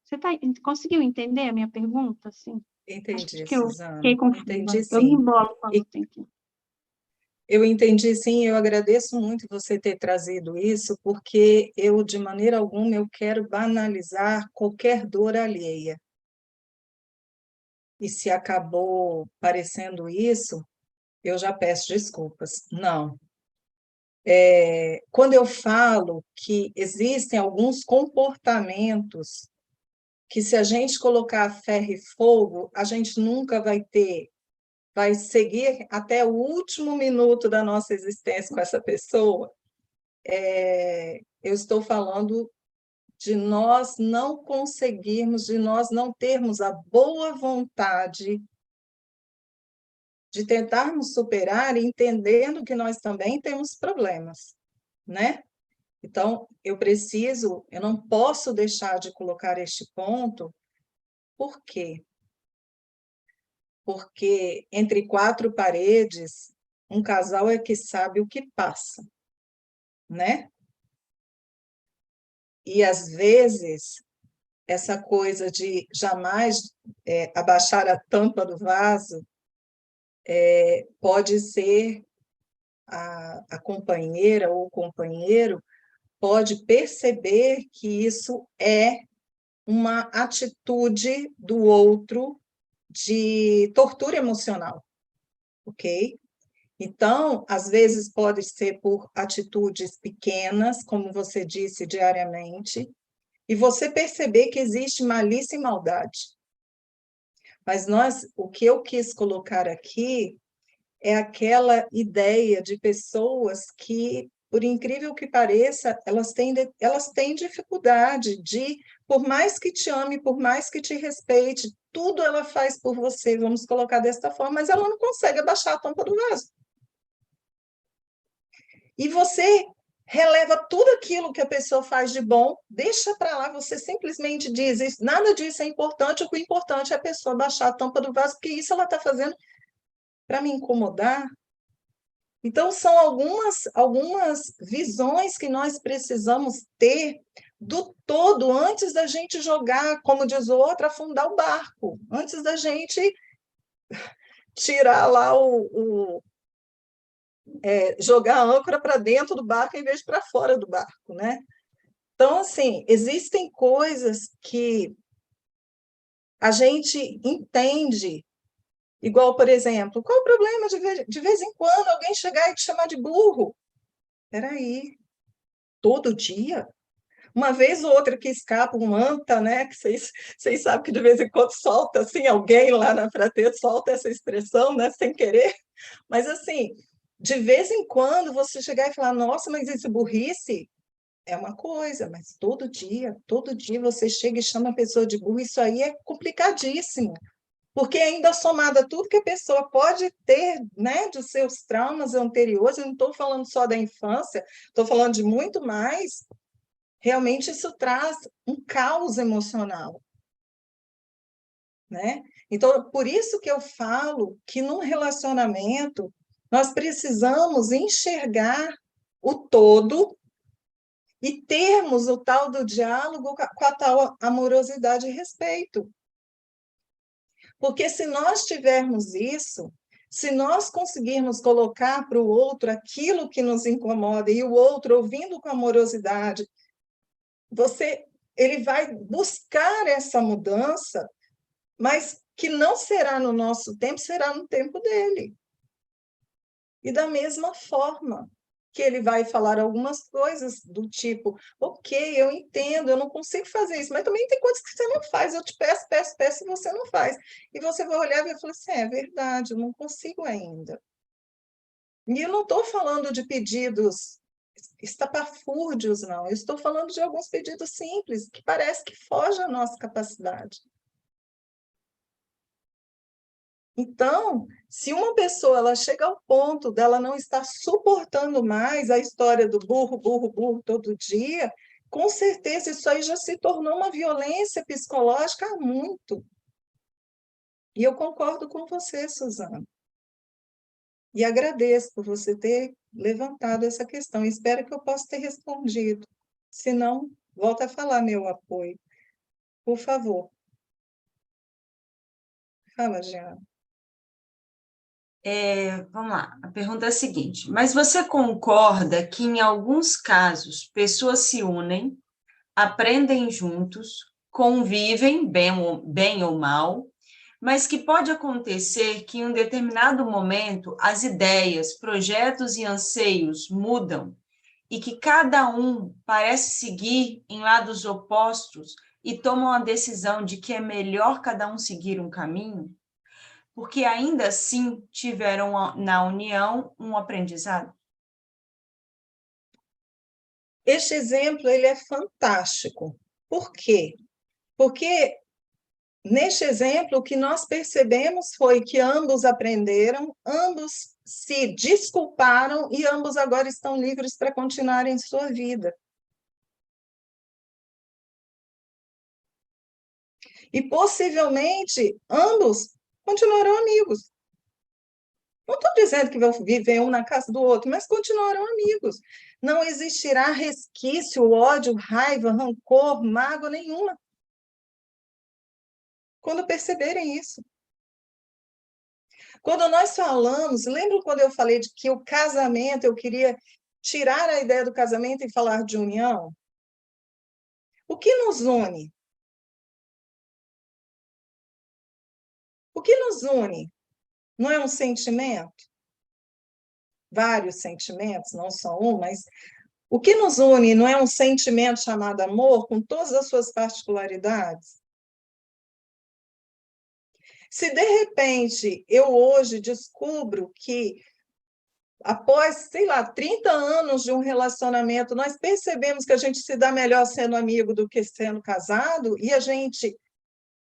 Você conseguiu entender a minha pergunta? Assim? Entendi, Acho que eu fiquei Suzana. confusa. Entendi, Eu me sim. embolo quando tem que... Eu entendi, sim, eu agradeço muito você ter trazido isso, porque eu, de maneira alguma, eu quero banalizar qualquer dor alheia. E se acabou parecendo isso, eu já peço desculpas. Não. Quando eu falo que existem alguns comportamentos que, se a gente colocar ferro e fogo, a gente nunca vai seguir até o último minuto da nossa existência com essa pessoa, eu estou falando de nós não conseguirmos, de nós não termos a boa vontade de tentarmos superar, entendendo que nós também temos problemas, né? Então, eu não posso deixar de colocar este ponto. Por quê? Porque entre quatro paredes, um casal é que sabe o que passa, né? E, às vezes, essa coisa de jamais abaixar a tampa do vaso pode ser a companheira ou o companheiro pode perceber que isso é uma atitude do outro de tortura emocional, ok? Então, às vezes pode ser por atitudes pequenas, como você disse, diariamente, e você perceber que existe malícia e maldade. Mas o que eu quis colocar aqui é aquela ideia de pessoas que, por incrível que pareça, elas têm dificuldade de, por mais que te ame, por mais que te respeite, tudo ela faz por você, vamos colocar desta forma, mas ela não consegue abaixar a tampa do vaso. E você releva tudo aquilo que a pessoa faz de bom, deixa para lá, você simplesmente diz, nada disso é importante, o que é importante é a pessoa baixar a tampa do vaso, porque isso ela está fazendo para me incomodar. Então, são algumas visões que nós precisamos ter do todo, antes da gente jogar, como diz o outro, afundar o barco, antes da gente tirar lá jogar a âncora para dentro do barco em vez de para fora do barco, né? Então, assim, existem coisas que a gente entende, igual, por exemplo, qual o problema de vez em quando alguém chegar e te chamar de burro? Espera aí, todo dia? Uma vez ou outra que escapa um anta, né? Que vocês sabem que de vez em quando solta, assim, alguém lá na Fratê solta essa expressão, né? Sem querer. Mas, assim, de vez em quando você chegar e falar, nossa, mas isso burrice é uma coisa, mas todo dia você chega e chama a pessoa de burro, isso aí é complicadíssimo. Porque ainda somado a tudo que a pessoa pode ter, né, dos seus traumas anteriores, eu não estou falando só da infância, estou falando de muito mais, realmente isso traz um caos emocional, né? Então, por isso que eu falo que num relacionamento nós precisamos enxergar o todo e termos o tal do diálogo com a tal amorosidade e respeito. Porque se nós tivermos isso, se nós conseguirmos colocar para o outro aquilo que nos incomoda e o outro ouvindo com amorosidade, ele vai buscar essa mudança, mas que não será no nosso tempo, será no tempo dele. E da mesma forma que ele vai falar algumas coisas do tipo, ok, eu entendo, eu não consigo fazer isso, mas também tem coisas que você não faz, eu te peço, e você não faz. E você vai olhar e vai falar assim, é verdade, eu não consigo ainda. E eu não estou falando de pedidos estapafúrdios, não. Eu estou falando de alguns pedidos simples, que parece que fogem à nossa capacidade. Então, se uma pessoa ela chega ao ponto dela não estar suportando mais a história do burro, burro, burro todo dia, com certeza isso aí já se tornou uma violência psicológica há muito. E eu concordo com você, Suzana. E agradeço por você ter levantado essa questão. Espero que eu possa ter respondido. Se não, volta a falar meu apoio. Por favor. Fala, Jean. Vamos lá, a pergunta é a seguinte: mas você concorda que, em alguns casos, pessoas se unem, aprendem juntos, convivem, bem ou mal, mas que pode acontecer que, em um determinado momento, as ideias, projetos e anseios mudam e que cada um parece seguir em lados opostos e tomam a decisão de que é melhor cada um seguir um caminho? Porque ainda assim tiveram na união um aprendizado? Este exemplo ele é fantástico. Por quê? Porque neste exemplo o que nós percebemos foi que ambos aprenderam, ambos se desculparam e ambos agora estão livres para continuarem sua vida. E possivelmente ambos continuarão amigos. Não estou dizendo que vão viver um na casa do outro, mas continuarão amigos. Não existirá resquício, ódio, raiva, rancor, mágoa nenhuma. Quando perceberem isso. Quando nós falamos, lembra quando eu falei de que o casamento, eu queria tirar a ideia do casamento e falar de união? O que nos une? O que nos une? Não é um sentimento? Vários sentimentos, não só um, mas o que nos une não é um sentimento chamado amor, com todas as suas particularidades? Se, de repente, eu hoje descubro que, após, sei lá, 30 anos de um relacionamento, nós percebemos que a gente se dá melhor sendo amigo do que sendo casado, e a gente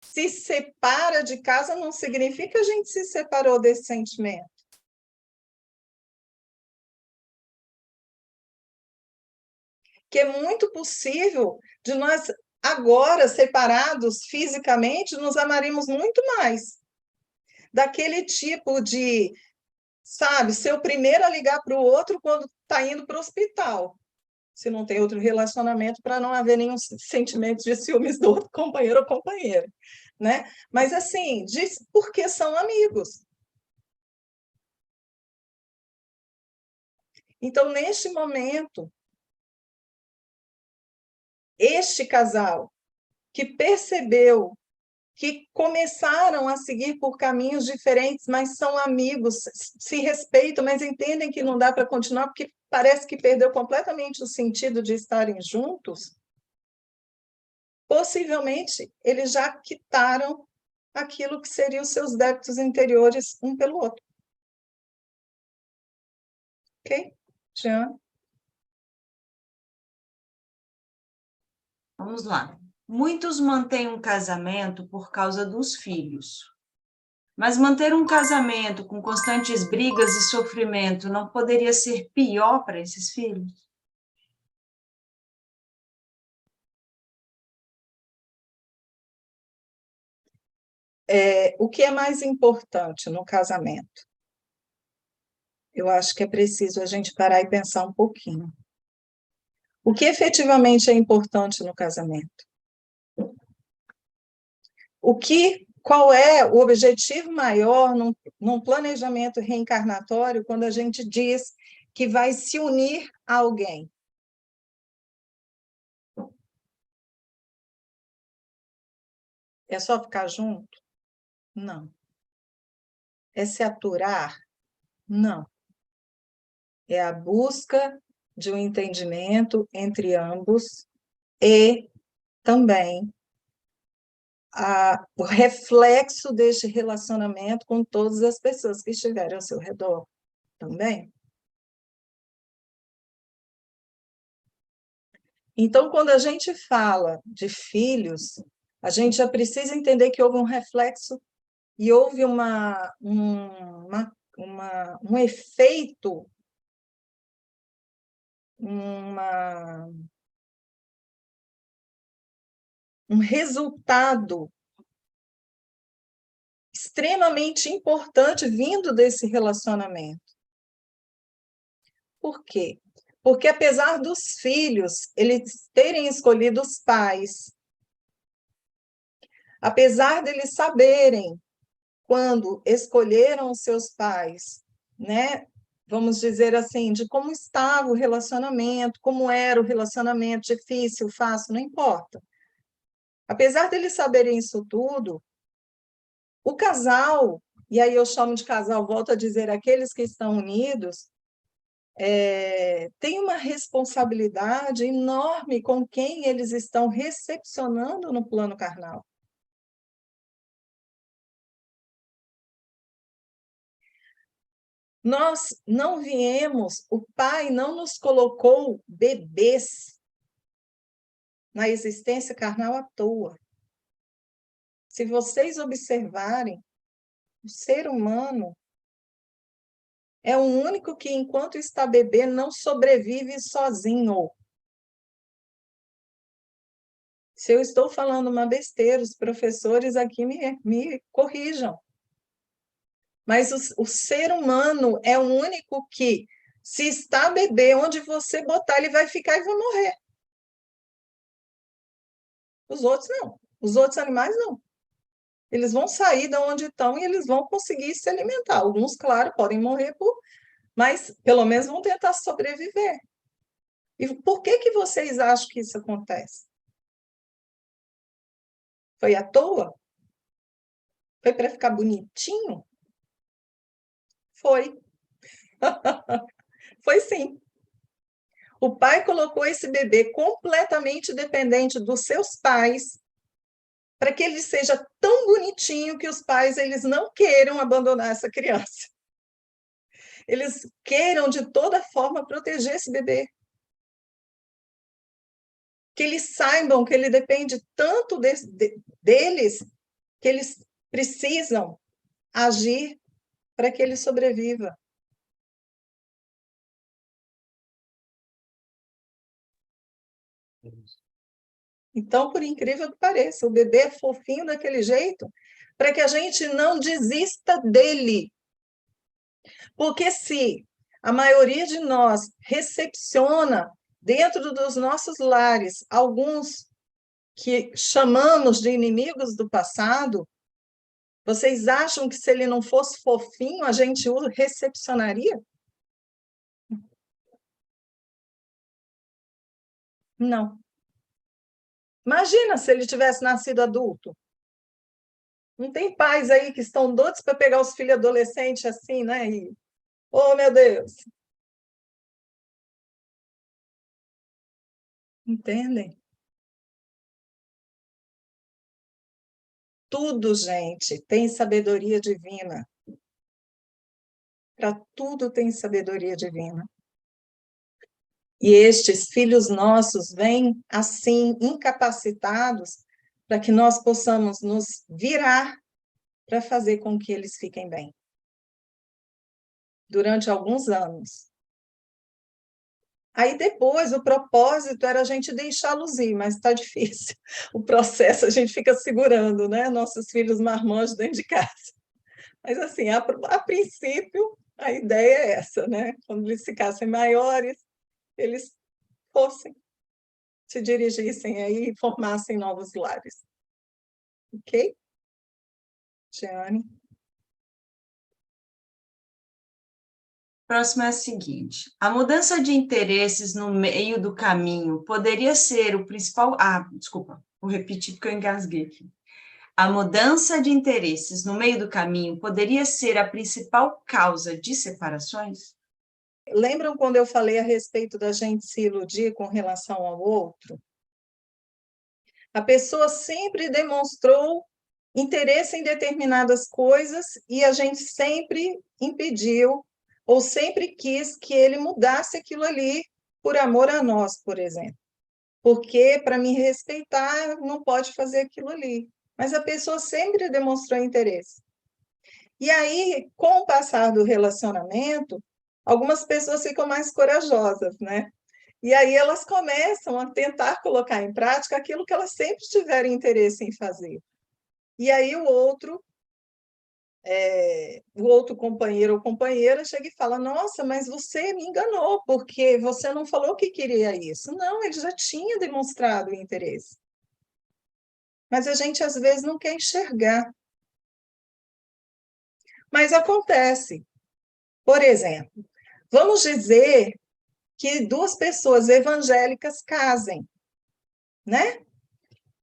se separa de casa, não significa que a gente se separou desse sentimento. Que é muito possível de nós, agora, separados fisicamente, nos amaremos muito mais. Daquele tipo de, sabe, ser o primeiro a ligar para o outro quando está indo para o hospital, se não tem outro relacionamento, para não haver nenhum sentimento de ciúmes do outro companheiro ou companheira, né? Mas, assim, porque são amigos. Então, neste momento, este casal que percebeu que começaram a seguir por caminhos diferentes, mas são amigos, se respeitam, mas entendem que não dá para continuar, porque parece que perdeu completamente o sentido de estarem juntos, possivelmente eles já quitaram aquilo que seriam seus débitos interiores um pelo outro. Ok? Jean? Vamos lá. Muitos mantêm um casamento por causa dos filhos. Mas manter um casamento com constantes brigas e sofrimento não poderia ser pior para esses filhos? O que é mais importante no casamento? Eu acho que é preciso a gente parar e pensar um pouquinho. O que efetivamente é importante no casamento? Qual é o objetivo maior num planejamento reencarnatório quando a gente diz que vai se unir a alguém? É só ficar junto? Não. É se aturar? Não. É a busca de um entendimento entre ambos e também o reflexo deste relacionamento com todas as pessoas que estiverem ao seu redor também. Então, quando a gente fala de filhos, a gente já precisa entender que houve um reflexo e houve um efeito, um resultado extremamente importante vindo desse relacionamento. Por quê? Porque, apesar dos filhos eles terem escolhido os pais, apesar deles saberem, quando escolheram os seus pais, né? Vamos dizer assim, de como estava o relacionamento, como era o relacionamento, difícil, fácil, não importa. Apesar deles saberem isso tudo, o casal, e aí eu chamo de casal, volto a dizer, aqueles que estão unidos, tem uma responsabilidade enorme com quem eles estão recepcionando no plano carnal. Nós não viemos, o Pai não nos colocou bebês na existência carnal à toa. Se vocês observarem, o ser humano é o único que, enquanto está bebê, não sobrevive sozinho. Se eu estou falando uma besteira, os professores aqui me corrijam. Mas o ser humano é o único que, se está bebê, onde você botar, ele vai ficar e vai morrer. Os outros não. Os outros animais não. Eles vão sair de onde estão e eles vão conseguir se alimentar. Alguns, claro, podem morrer, mas pelo menos vão tentar sobreviver. E por que vocês acham que isso acontece? Foi à toa? Foi para ficar bonitinho? Foi. Foi sim. O pai colocou esse bebê completamente dependente dos seus pais, para que ele seja tão bonitinho que os pais eles não queiram abandonar essa criança. Eles queiram, de toda forma, proteger esse bebê. Que eles saibam que ele depende tanto deles, que eles precisam agir para que ele sobreviva. Então, por incrível que pareça, o bebê é fofinho daquele jeito, para que a gente não desista dele. Porque se a maioria de nós recepciona dentro dos nossos lares alguns que chamamos de inimigos do passado, vocês acham que se ele não fosse fofinho, a gente o recepcionaria? Não. Imagina se ele tivesse nascido adulto. Não tem pais aí que estão doidos para pegar os filhos adolescentes assim, né? E, oh, meu Deus! Entendem? Tudo, gente, tem sabedoria divina. Para tudo tem sabedoria divina. E estes filhos nossos vêm assim, incapacitados, para que nós possamos nos virar para fazer com que eles fiquem bem. Durante alguns anos. Aí depois o propósito era a gente deixá-los ir, mas está difícil. O processo a gente fica segurando, né? Nossos filhos marmanjos dentro de casa. Mas assim, a princípio, a ideia é essa, né? Quando eles ficassem maiores, eles fossem, se dirigissem aí e formassem novos lares. Ok? Jeane? Próxima é a seguinte: a mudança de interesses no meio do caminho poderia ser o principal. Ah, desculpa, vou repetir porque eu engasguei aqui. A mudança de interesses no meio do caminho poderia ser a principal causa de separações? Lembram quando eu falei a respeito da gente se iludir com relação ao outro? A pessoa sempre demonstrou interesse em determinadas coisas e a gente sempre impediu ou sempre quis que ele mudasse aquilo ali por amor a nós, por exemplo. Porque para me respeitar, não pode fazer aquilo ali. Mas a pessoa sempre demonstrou interesse. E aí, com o passar do relacionamento, algumas pessoas ficam mais corajosas, né? E aí elas começam a tentar colocar em prática aquilo que elas sempre tiveram interesse em fazer. E aí o outro companheiro ou companheira chega e fala: nossa, mas você me enganou, porque você não falou que queria isso. Não, ele já tinha demonstrado o interesse. Mas a gente, às vezes, não quer enxergar. Mas acontece. Por exemplo, vamos dizer que duas pessoas evangélicas casem, né?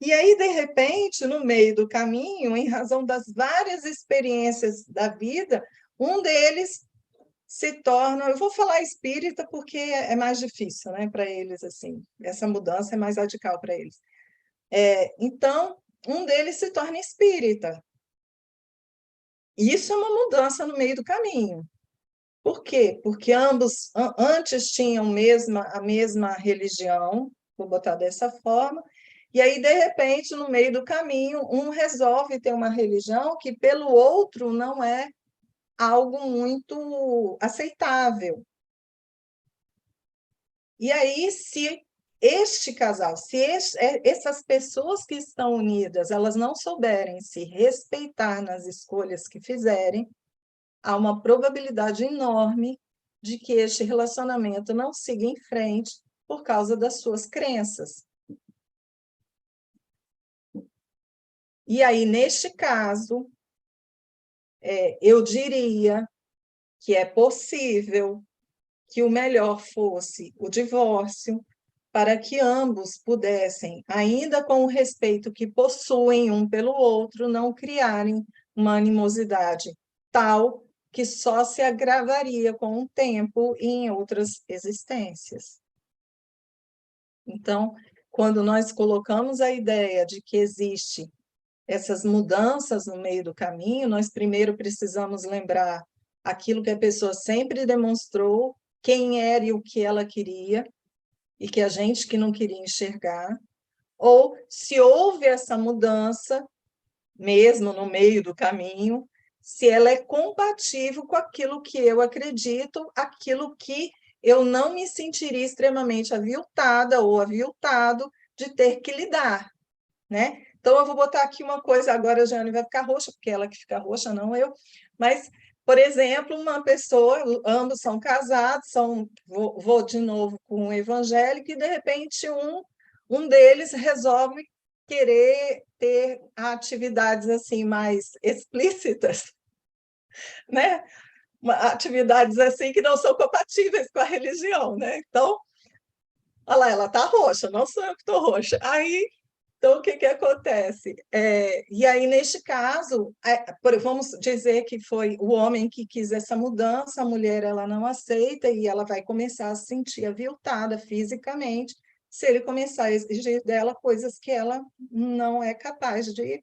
E aí, de repente, no meio do caminho, em razão das várias experiências da vida, um deles se torna, eu vou falar espírita porque é mais difícil, né, para eles, assim, essa mudança é mais radical para eles. Então, um deles se torna espírita. Isso é uma mudança no meio do caminho. Por quê? Porque ambos antes tinham a mesma religião, vou botar dessa forma, e aí, de repente, no meio do caminho, um resolve ter uma religião que, pelo outro, não é algo muito aceitável. E aí, se este casal, se essas pessoas que estão unidas, elas não souberem se respeitar nas escolhas que fizerem, há uma probabilidade enorme de que este relacionamento não siga em frente por causa das suas crenças. E aí, neste caso, eu diria que é possível que o melhor fosse o divórcio, para que ambos pudessem, ainda com o respeito que possuem um pelo outro, não criarem uma animosidade tal que só se agravaria com o tempo e em outras existências. Então, quando nós colocamos a ideia de que existe essas mudanças no meio do caminho, nós primeiro precisamos lembrar aquilo que a pessoa sempre demonstrou, quem era e o que ela queria, e que a gente que não queria enxergar, ou se houve essa mudança, mesmo no meio do caminho, se ela é compatível com aquilo que eu acredito, aquilo que eu não me sentiria extremamente aviltada ou aviltado de ter que lidar, né? Então, eu vou botar aqui uma coisa, agora a Jane vai ficar roxa, porque ela que fica roxa, não eu, mas, por exemplo, uma pessoa, ambos são casados, vou de novo com um evangélico, e de repente um deles resolve querer ter atividades assim mais explícitas, né? Atividades assim que não são compatíveis com a religião, né? Então, olha lá, ela está roxa, não sou eu que estou roxa. Aí, então, o que acontece? E aí, neste caso, vamos dizer que foi o homem que quis essa mudança, a mulher ela não aceita e ela vai começar a se sentir aviltada fisicamente se ele começar a exigir dela coisas que ela não é capaz de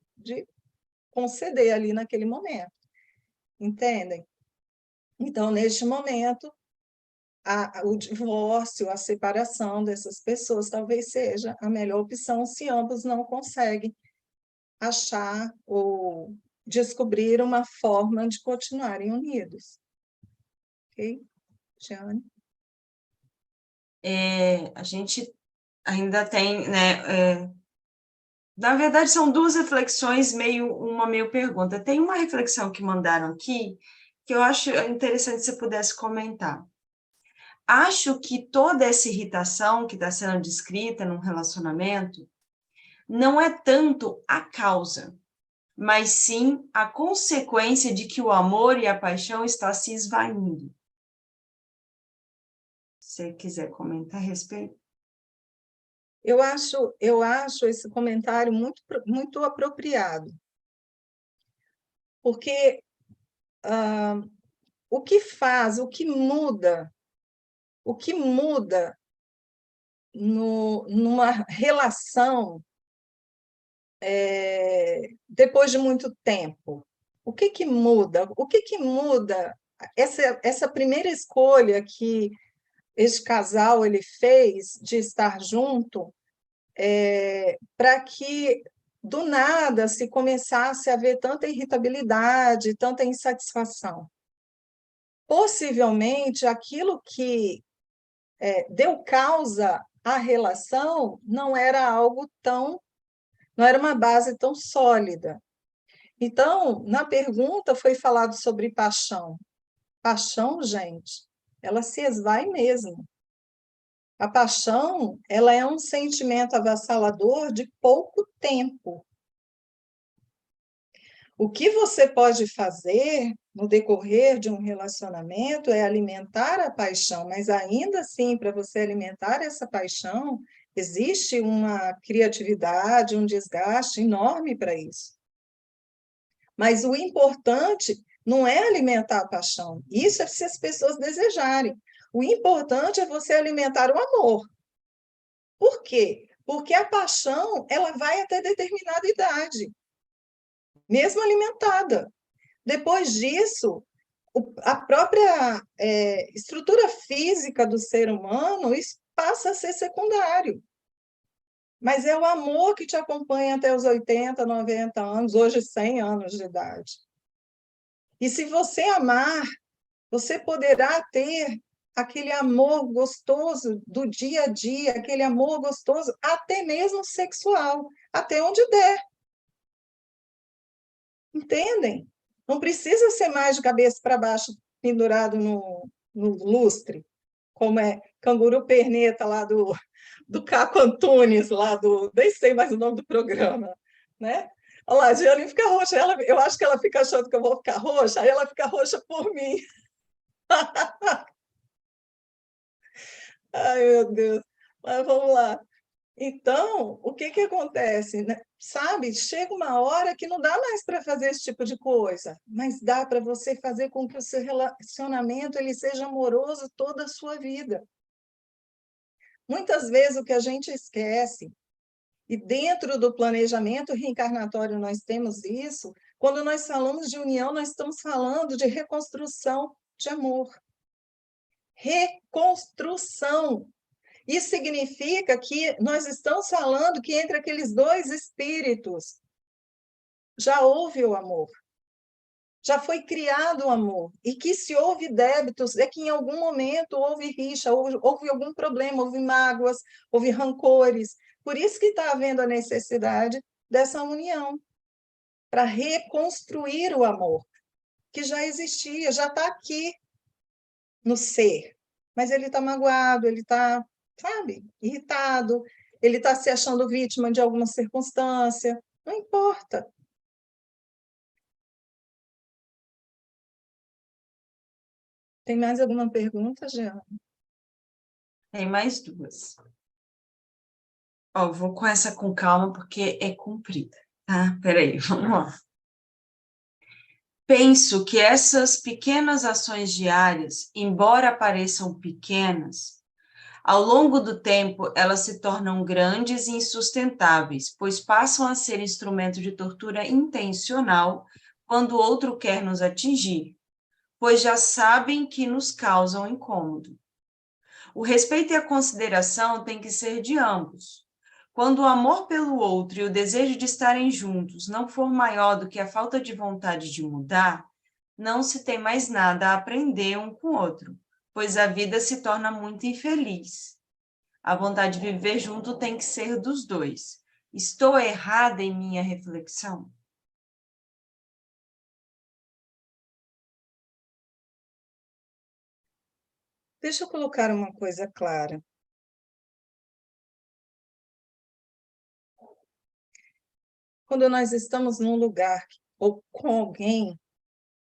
conceder ali naquele momento. Entendem? Então, neste momento, o divórcio, a separação dessas pessoas talvez seja a melhor opção se ambos não conseguem achar ou descobrir uma forma de continuarem unidos. Ok? Jeane? A gente ainda tem, né? Na verdade, são duas reflexões, uma meio pergunta. Tem uma reflexão que mandaram aqui, que eu acho interessante se você pudesse comentar. Acho que toda essa irritação que está sendo descrita num relacionamento não é tanto a causa, mas sim a consequência de que o amor e a paixão estão se esvaindo. Se você quiser comentar a respeito. Eu acho esse comentário muito apropriado, porque o que muda numa relação depois de muito tempo? O que muda? O que muda essa primeira escolha que esse casal ele fez de estar junto, para que do nada se começasse a haver tanta irritabilidade, tanta insatisfação? Possivelmente aquilo que deu causa à relação não era não era uma base tão sólida. Então, na pergunta foi falado sobre paixão. Paixão, gente, ela se esvai mesmo. A paixão, ela é um sentimento avassalador de pouco tempo. O que você pode fazer no decorrer de um relacionamento é alimentar a paixão, mas ainda assim, para você alimentar essa paixão, existe uma criatividade, um desgaste enorme para isso. Mas o importante não é alimentar a paixão, isso é se as pessoas desejarem. O importante é você alimentar o amor. Por quê? Porque a paixão ela vai até determinada idade, mesmo alimentada. Depois disso, a própria estrutura física do ser humano isso passa a ser secundário. Mas é o amor que te acompanha até os 80, 90 anos, hoje 100 anos de idade. E se você amar, você poderá ter aquele amor gostoso do dia a dia, aquele amor gostoso até mesmo sexual, até onde der. Entendem? Não precisa ser mais de cabeça para baixo, pendurado no lustre, como é Canguru Perneta, lá do Caco Antunes, nem sei mais o nome do programa, né? Olha lá, a Giane fica roxa, eu acho que ela fica achando que eu vou ficar roxa, aí ela fica roxa por mim. Ai, meu Deus. Mas vamos lá. Então, o que acontece, né? Sabe, chega uma hora que não dá mais para fazer esse tipo de coisa, mas dá para você fazer com que o seu relacionamento ele seja amoroso toda a sua vida. Muitas vezes o que a gente esquece, e dentro do planejamento reencarnatório nós temos isso, quando nós falamos de união, nós estamos falando de reconstrução de amor. Reconstrução. Isso significa que nós estamos falando que entre aqueles dois espíritos já houve o amor, já foi criado o amor, e que se houve débitos, é que em algum momento houve rixa, houve algum problema, houve mágoas, houve rancores. Por isso que está havendo a necessidade dessa união, para reconstruir o amor, que já existia, já está aqui no ser, mas ele está magoado, ele está, sabe, irritado, ele está se achando vítima de alguma circunstância, não importa. Tem mais alguma pergunta, Jean? Tem mais duas. Ó, vou com essa com calma, porque é comprida, tá? Peraí, vamos lá. Penso que essas pequenas ações diárias, embora pareçam pequenas, ao longo do tempo elas se tornam grandes e insustentáveis, pois passam a ser instrumento de tortura intencional quando o outro quer nos atingir, pois já sabem que nos causam incômodo. O respeito e a consideração têm que ser de ambos. Quando o amor pelo outro e o desejo de estarem juntos não for maior do que a falta de vontade de mudar, não se tem mais nada a aprender um com o outro, pois a vida se torna muito infeliz. A vontade de viver junto tem que ser dos dois. Estou errada em minha reflexão? Deixa eu colocar uma coisa clara. Quando nós estamos num lugar ou com alguém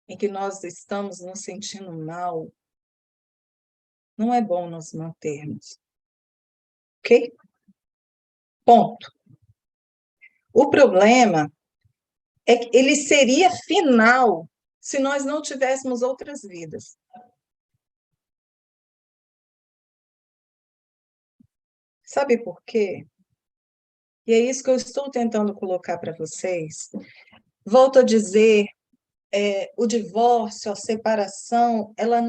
em que nós estamos nos sentindo mal, não é bom nos mantermos. Ok? Ponto. O problema é que ele seria final se nós não tivéssemos outras vidas. Sabe por quê? E é isso que eu estou tentando colocar para vocês. Volto a dizer, o divórcio, a separação, ela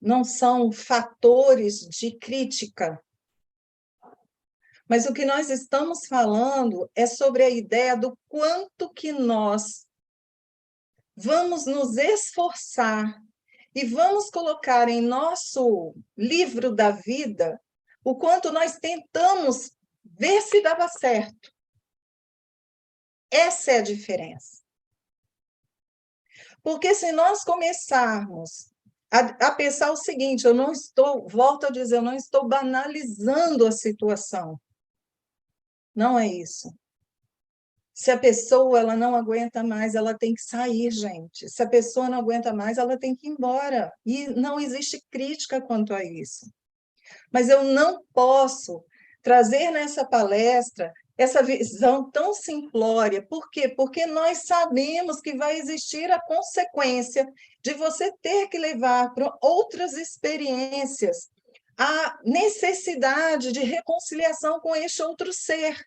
não são fatores de crítica. Mas o que nós estamos falando é sobre a ideia do quanto que nós vamos nos esforçar e vamos colocar em nosso livro da vida o quanto nós tentamos ver se dava certo. Essa é a diferença. Porque se nós começarmos a pensar o seguinte, volto a dizer, eu não estou banalizando a situação. Não é isso. Se a pessoa ela não aguenta mais, ela tem que sair, gente. Se a pessoa não aguenta mais, ela tem que ir embora. E não existe crítica quanto a isso. Mas eu não posso trazer nessa palestra essa visão tão simplória. Por quê? Porque nós sabemos que vai existir a consequência de você ter que levar para outras experiências a necessidade de reconciliação com este outro ser.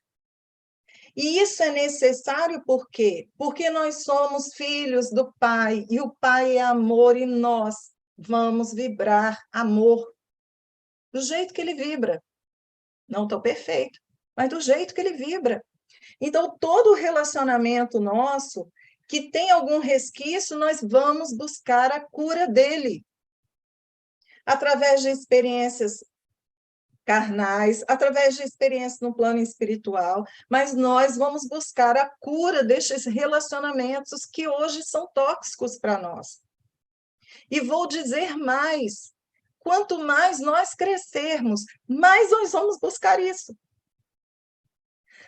E isso é necessário por quê? Porque nós somos filhos do Pai, e o Pai é amor, e nós vamos vibrar amor do jeito que ele vibra. Não estou perfeito, mas do jeito que ele vibra. Então, todo relacionamento nosso que tem algum resquício, nós vamos buscar a cura dele. Através de experiências carnais, através de experiências no plano espiritual, mas nós vamos buscar a cura destes relacionamentos que hoje são tóxicos para nós. E vou dizer mais, quanto mais nós crescermos, mais nós vamos buscar isso.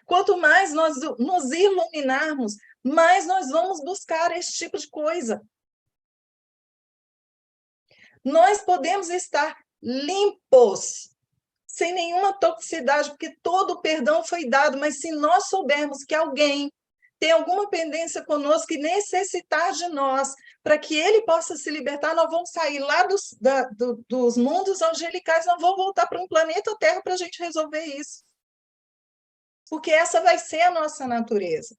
Quanto mais nós nos iluminarmos, mais nós vamos buscar esse tipo de coisa. Nós podemos estar limpos, sem nenhuma toxicidade, porque todo o perdão foi dado, mas se nós soubermos que alguém tem alguma pendência conosco e necessitar de nós, para que ele possa se libertar, nós vamos sair lá dos mundos angelicais, nós vamos voltar para um planeta Terra para a gente resolver isso. Porque essa vai ser a nossa natureza.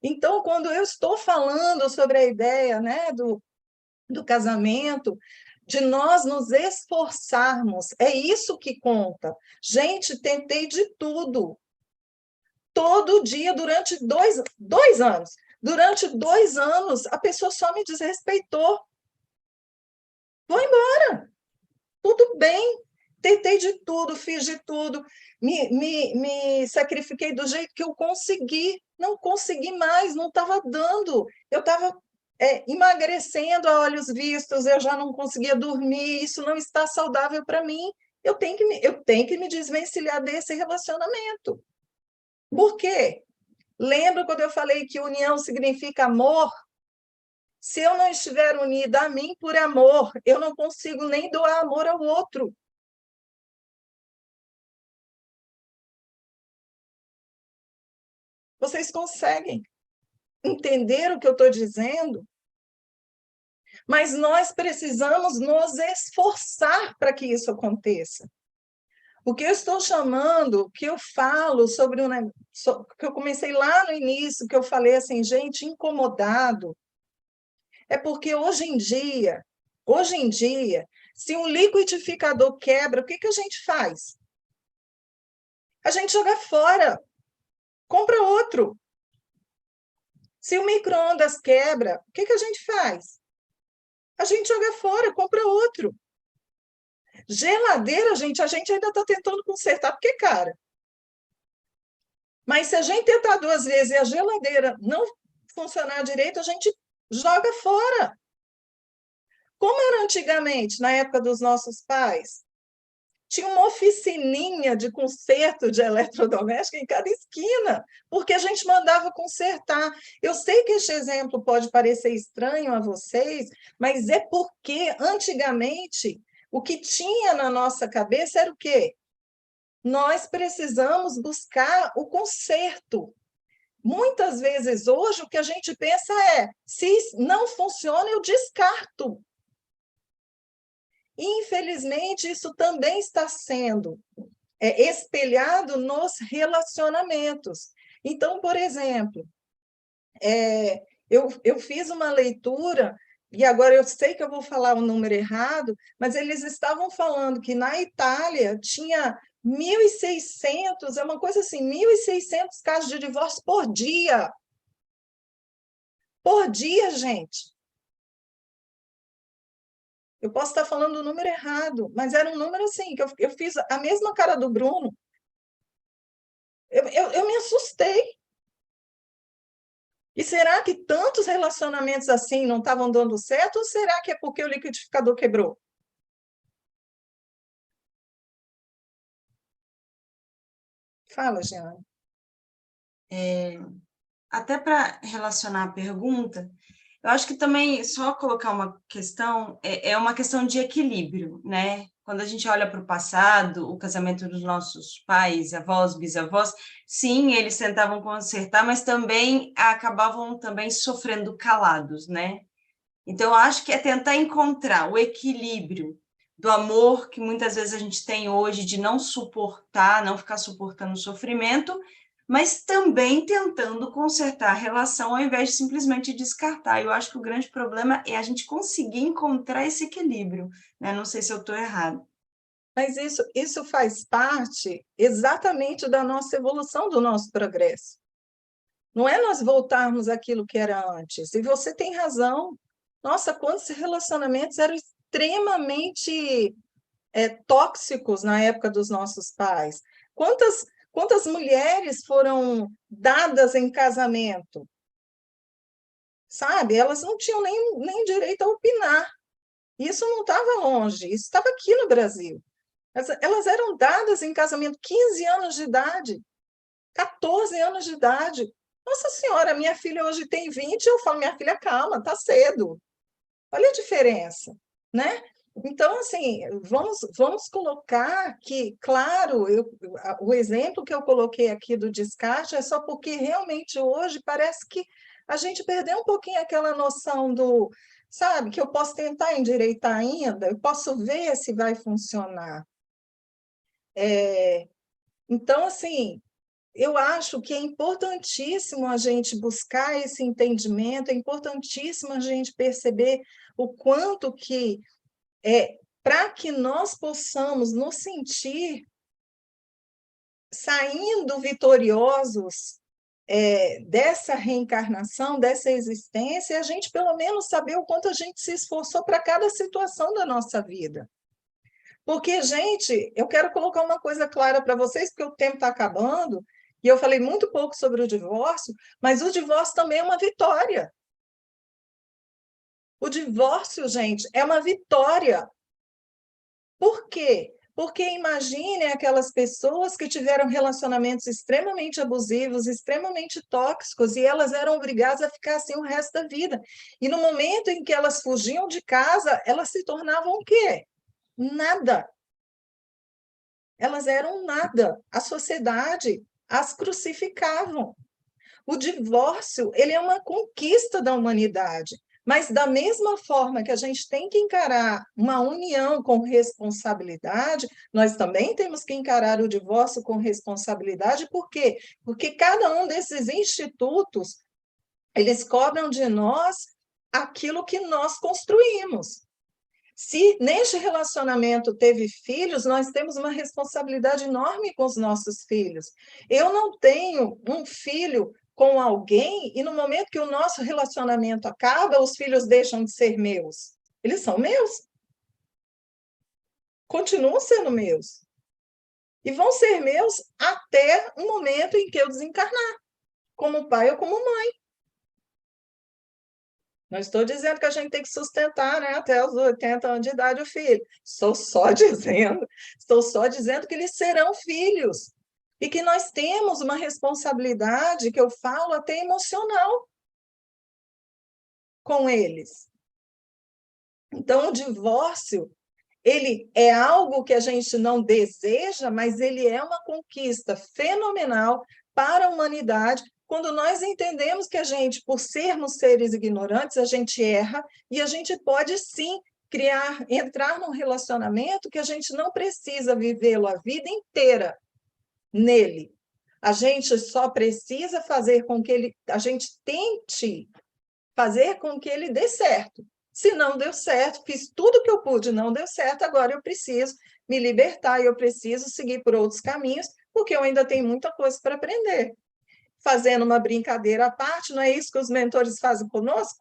Então, quando eu estou falando sobre a ideia, né, do casamento, de nós nos esforçarmos, é isso que conta. Gente, tentei de tudo. Todo dia, durante dois anos. Durante 2 anos, a pessoa só me desrespeitou. Vou embora. Tudo bem. Tentei de tudo, fiz de tudo. Me sacrifiquei do jeito que eu consegui. Não consegui mais, não estava dando. Eu estava emagrecendo a olhos vistos, eu já não conseguia dormir, isso não está saudável para mim. Eu tenho que me desvencilhar desse relacionamento. Por quê? Lembra quando eu falei que união significa amor? Se eu não estiver unida a mim por amor, eu não consigo nem doar amor ao outro. Vocês conseguem entender o que eu estou dizendo? Mas nós precisamos nos esforçar para que isso aconteça. O que eu estou chamando, que eu falo sobre que eu comecei lá no início, que eu falei assim, gente, incomodado, é porque hoje em dia, se um liquidificador quebra, o que a gente faz? A gente joga fora, compra outro. Se o micro-ondas quebra, o que a gente faz? A gente joga fora, compra outro. Geladeira, gente, a gente ainda está tentando consertar, porque é cara. Mas se a gente tentar 2 vezes e a geladeira não funcionar direito, a gente joga fora. Como era antigamente, na época dos nossos pais? Tinha uma oficininha de conserto de eletrodoméstico em cada esquina, porque a gente mandava consertar. Eu sei que este exemplo pode parecer estranho a vocês, mas é porque, antigamente, o que tinha na nossa cabeça era o quê? Nós precisamos buscar o conserto. Muitas vezes, hoje, o que a gente pensa é, se não funciona, eu descarto. Infelizmente, isso também está sendo espelhado nos relacionamentos. Então, por exemplo, eu fiz uma leitura, e agora eu sei que eu vou falar o número errado, mas eles estavam falando que na Itália tinha 1.600, é uma coisa assim, 1.600 casos de divórcio por dia. Por dia, gente. Eu posso estar falando o número errado, mas era um número assim, que eu fiz a mesma cara do Bruno. Eu me assustei. E será que tantos relacionamentos assim não estavam dando certo, ou será que é porque o liquidificador quebrou? Fala, Jeane. Até para relacionar a pergunta, eu acho que também, só colocar uma questão, é uma questão de equilíbrio, né? Quando a gente olha para o passado, o casamento dos nossos pais, avós, bisavós, sim, eles tentavam consertar, mas também acabavam também sofrendo calados, né? Então, eu acho que é tentar encontrar o equilíbrio do amor que muitas vezes a gente tem hoje, de não suportar, não ficar suportando o sofrimento, mas também tentando consertar a relação ao invés de simplesmente descartar. Eu acho que o grande problema é a gente conseguir encontrar esse equilíbrio, né? Não sei se eu estou errado. Mas isso faz parte exatamente da nossa evolução, do nosso progresso. Não é nós voltarmos àquilo que era antes. E você tem razão. Nossa, quantos relacionamentos eram extremamente tóxicos na época dos nossos pais. Quantas mulheres foram dadas em casamento? Sabe? Elas não tinham nem direito a opinar. Isso não estava longe, isso estava aqui no Brasil. Elas eram dadas em casamento 15 anos de idade, 14 anos de idade. Nossa Senhora, minha filha hoje tem 20, eu falo, minha filha, calma, está cedo. Olha a diferença, né? Então, assim, vamos colocar que, claro, o exemplo que eu coloquei aqui do descarte é só porque realmente hoje parece que a gente perdeu um pouquinho aquela noção do, sabe, que eu posso tentar endireitar ainda, eu posso ver se vai funcionar. Então, assim, eu acho que é importantíssimo a gente buscar esse entendimento, é importantíssimo a gente perceber o quanto que para que nós possamos nos sentir saindo vitoriosos dessa reencarnação, dessa existência, a gente pelo menos saber o quanto a gente se esforçou para cada situação da nossa vida. Porque, gente, eu quero colocar uma coisa clara para vocês, porque o tempo está acabando, e eu falei muito pouco sobre o divórcio, mas o divórcio também é uma vitória. O divórcio, gente, é uma vitória. Por quê? Porque imagine aquelas pessoas que tiveram relacionamentos extremamente abusivos, extremamente tóxicos, e elas eram obrigadas a ficar assim o resto da vida. E no momento em que elas fugiam de casa, elas se tornavam o quê? Nada. Elas eram nada. A sociedade as crucificavam. O divórcio, ele é uma conquista da humanidade. Mas, da mesma forma que a gente tem que encarar uma união com responsabilidade, nós também temos que encarar o divórcio com responsabilidade. Por quê? Porque cada um desses institutos, eles cobram de nós aquilo que nós construímos. Se neste relacionamento teve filhos, nós temos uma responsabilidade enorme com os nossos filhos. Eu não tenho um filho com alguém e no momento que o nosso relacionamento acaba, os filhos deixam de ser meus. Eles são meus. Continuam sendo meus. E vão ser meus até o momento em que eu desencarnar, como pai ou como mãe. Não estou dizendo que a gente tem que sustentar, né, até os 80 anos de idade o filho. Estou só dizendo que eles serão filhos. E que nós temos uma responsabilidade, que eu falo até emocional, com eles. Então, o divórcio, ele é algo que a gente não deseja, mas ele é uma conquista fenomenal para a humanidade, quando nós entendemos que a gente, por sermos seres ignorantes, a gente erra e a gente pode, sim, entrar num relacionamento que a gente não precisa vivê-lo a vida inteira nele. A gente só precisa fazer com que a gente tente fazer com que ele dê certo. Se não deu certo, fiz tudo o que eu pude, não deu certo, agora eu preciso me libertar, eu preciso seguir por outros caminhos, porque eu ainda tenho muita coisa para aprender. Fazendo uma brincadeira à parte, não é isso que os mentores fazem conosco?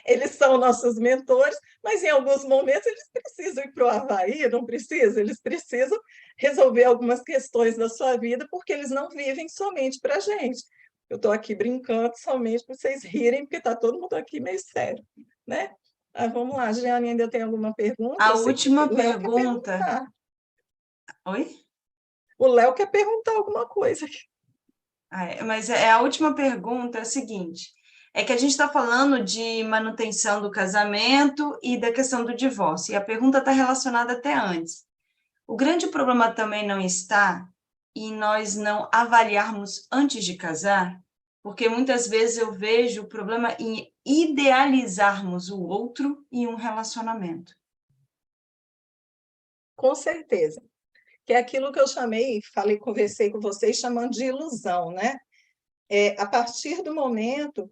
Eles são nossos mentores, mas em alguns momentos eles precisam ir para o Havaí, não precisam? Eles precisam resolver algumas questões da sua vida, porque eles não vivem somente para a gente. Eu estou aqui brincando somente para vocês rirem, porque está todo mundo aqui meio sério, né? Vamos lá, Jeane, ainda tem alguma pergunta? A última pergunta. Oi? O Léo quer perguntar alguma coisa aqui. Mas a última pergunta é a seguinte: é que a gente está falando de manutenção do casamento e da questão do divórcio, e a pergunta está relacionada até antes. O grande problema também não está em nós não avaliarmos antes de casar, porque muitas vezes eu vejo o problema em idealizarmos o outro em um relacionamento. Com certeza. Que é aquilo que eu conversei com vocês, chamando de ilusão, né? A partir do momento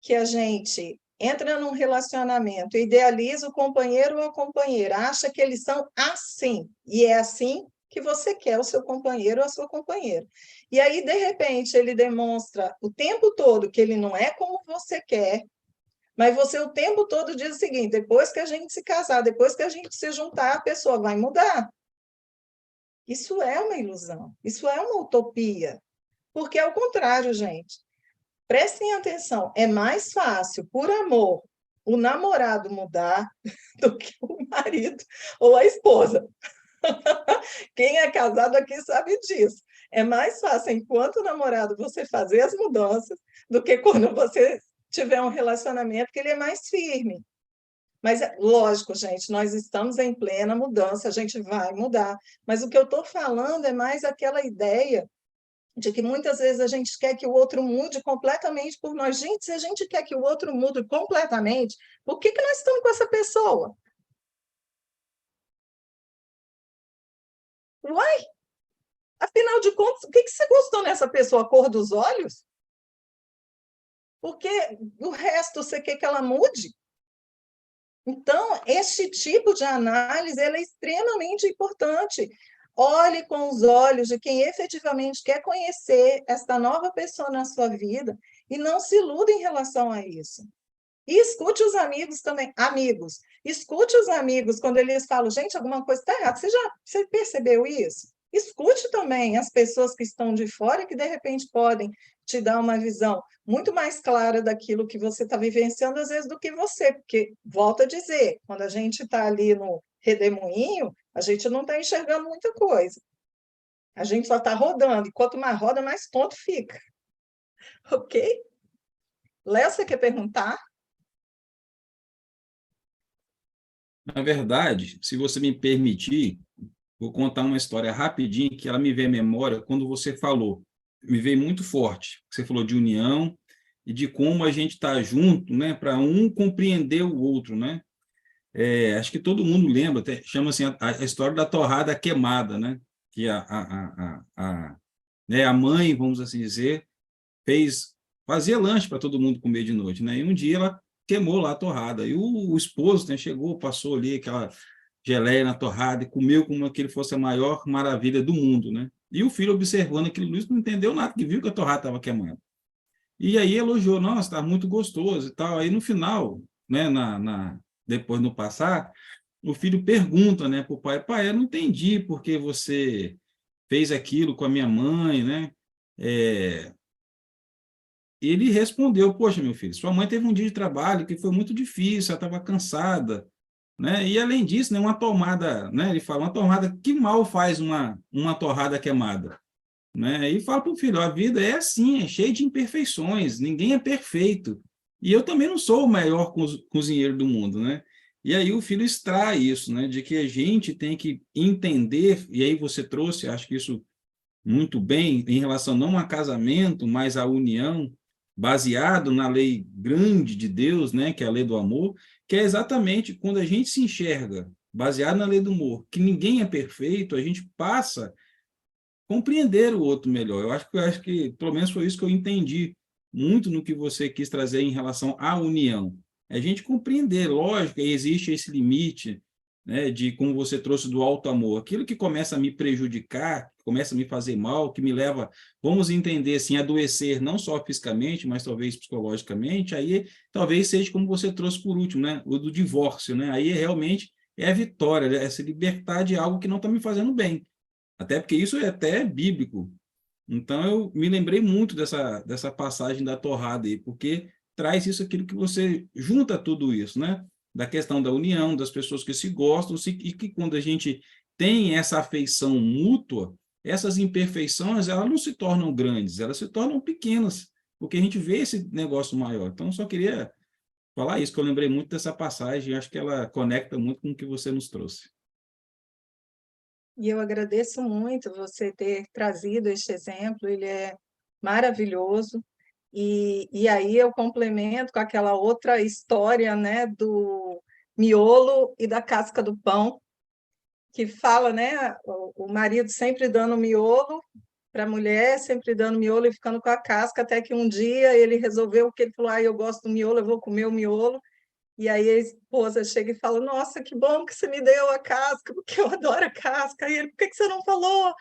que a gente entra num relacionamento, idealiza o companheiro ou a companheira, acha que eles são assim, e é assim que você quer o seu companheiro ou a sua companheira. E aí, de repente, ele demonstra o tempo todo que ele não é como você quer, mas você o tempo todo diz o seguinte: depois que a gente se casar, depois que a gente se juntar, a pessoa vai mudar. Isso é uma ilusão, isso é uma utopia, porque é o contrário, gente. Prestem atenção, é mais fácil, por amor, o namorado mudar do que o marido ou a esposa. Quem é casado aqui sabe disso. É mais fácil, enquanto namorado, você fazer as mudanças do que quando você tiver um relacionamento que ele é mais firme. Mas, lógico, gente, nós estamos em plena mudança, a gente vai mudar. Mas o que eu estou falando é mais aquela ideia de que muitas vezes a gente quer que o outro mude completamente por nós. Gente, se a gente quer que o outro mude completamente, por que nós estamos com essa pessoa? Uai, afinal de contas, o que você gostou nessa pessoa? A cor dos olhos? Porque o resto você quer que ela mude? Então, este tipo de análise ela é extremamente importante. Olhe com os olhos de quem efetivamente quer conhecer esta nova pessoa na sua vida e não se iluda em relação a isso. E escute os amigos também. Amigos, escute os amigos quando eles falam, gente, alguma coisa está errada. Você percebeu isso? Escute também as pessoas que estão de fora e que, de repente, podem te dar uma visão muito mais clara daquilo que você está vivenciando, às vezes, do que você. Porque, volto a dizer, quando a gente está ali no redemoinho, a gente não está enxergando muita coisa. A gente só está rodando. E quanto mais roda, mais tonto fica. Ok? Léo, você quer perguntar? Na verdade, se você me permitir, vou contar uma história rapidinho que ela me veio à memória quando você falou. Me veio muito forte. Você falou de união e de como a gente está junto, né, para um compreender o outro, né? Acho que todo mundo lembra, chama assim a história da torrada queimada, né? Que né, a mãe, vamos assim dizer, fazia lanche para todo mundo comer de noite, né? E um dia ela queimou lá a torrada. E o esposo, né, chegou, passou ali aquela geleia na torrada e comeu como aquele fosse a maior maravilha do mundo, né? E o filho observando aquilo, Luiz não entendeu nada, que viu que a torrada estava queimando. E aí elogiou, nossa, está muito gostoso e tal. Aí no final, né, depois no passar, o filho pergunta, né, para o pai, pai, eu não entendi porque você fez aquilo com a minha mãe, né? Ele respondeu, poxa, meu filho, sua mãe teve um dia de trabalho que foi muito difícil, ela estava cansada, né? E além disso, né, uma tomada, né? Ele fala, uma tomada, que mal faz uma torrada queimada, né? E fala para o filho, a vida é assim, é cheia de imperfeições, ninguém é perfeito. E eu também não sou o melhor cozinheiro do mundo, né? E aí o filho extrai isso, né? De que a gente tem que entender, e aí você trouxe, acho que isso muito bem, em relação não a casamento, mas à união, baseado na lei grande de Deus, né, que é a lei do amor, que é exatamente quando a gente se enxerga baseado na lei do amor, que ninguém é perfeito, a gente passa a compreender o outro melhor. Eu acho que pelo menos foi isso que eu entendi muito no que você quis trazer em relação à união. É a gente compreender, lógico, existe esse limite, né, de como você trouxe do alto amor, aquilo que começa a me prejudicar, começa a me fazer mal, que me leva, vamos entender assim, adoecer não só fisicamente, mas talvez psicologicamente, aí talvez seja como você trouxe por último, né, o do divórcio, né, aí realmente é a vitória, é se libertar de algo que não está me fazendo bem, até porque isso é até bíblico. Então eu me lembrei muito dessa passagem da torrada aí, porque traz isso, aquilo que você junta tudo isso, né? Da questão da união, das pessoas que se gostam, e que quando a gente tem essa afeição mútua, essas imperfeições, elas não se tornam grandes, elas se tornam pequenas, porque a gente vê esse negócio maior. Então, eu só queria falar isso, que eu lembrei muito dessa passagem, e acho que ela conecta muito com o que você nos trouxe. E eu agradeço muito você ter trazido este exemplo, ele é maravilhoso. E aí eu complemento com aquela outra história, né, do miolo e da casca do pão, que fala, né, o marido sempre dando miolo para a mulher, sempre dando miolo e ficando com a casca, até que um dia ele resolveu que ele falou: eu gosto do miolo, eu vou comer o miolo. E aí a esposa chega e fala: nossa, que bom que você me deu a casca, porque eu adoro a casca. E ele: por que você não falou?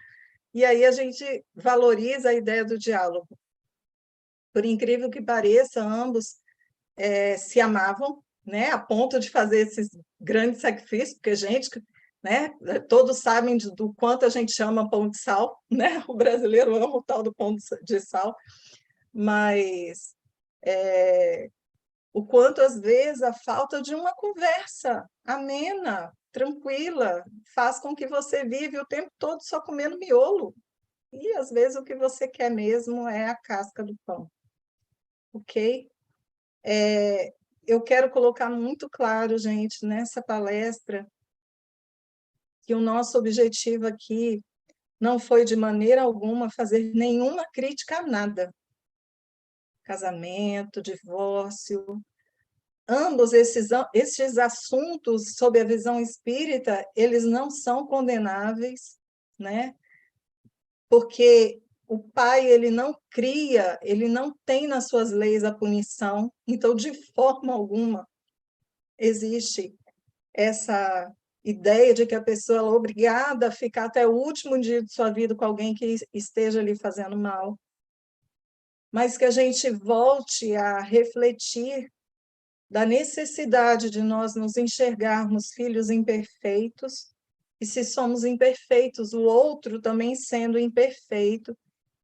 E aí a gente valoriza a ideia do diálogo. Por incrível que pareça, ambos se amavam, né, a ponto de fazer esses grandes sacrifícios, porque, gente, né, todos sabem do quanto a gente ama pão de sal, né? O brasileiro ama o tal do pão de sal, mas o quanto, às vezes, a falta de uma conversa amena, tranquila, faz com que você vive o tempo todo só comendo miolo. E, às vezes, o que você quer mesmo é a casca do pão. Ok? Eu quero colocar muito claro, gente, nessa palestra, que o nosso objetivo aqui não foi, de maneira alguma, fazer nenhuma crítica a nada. Casamento, divórcio, ambos esses assuntos, sob a visão espírita, eles não são condenáveis, né? Porque o pai, ele não cria, ele não tem nas suas leis a punição, então, de forma alguma, existe essa ideia de que a pessoa é obrigada a ficar até o último dia de sua vida com alguém que esteja lhe fazendo mal, mas que a gente volte a refletir da necessidade de nós nos enxergarmos filhos imperfeitos, e se somos imperfeitos, o outro também sendo imperfeito,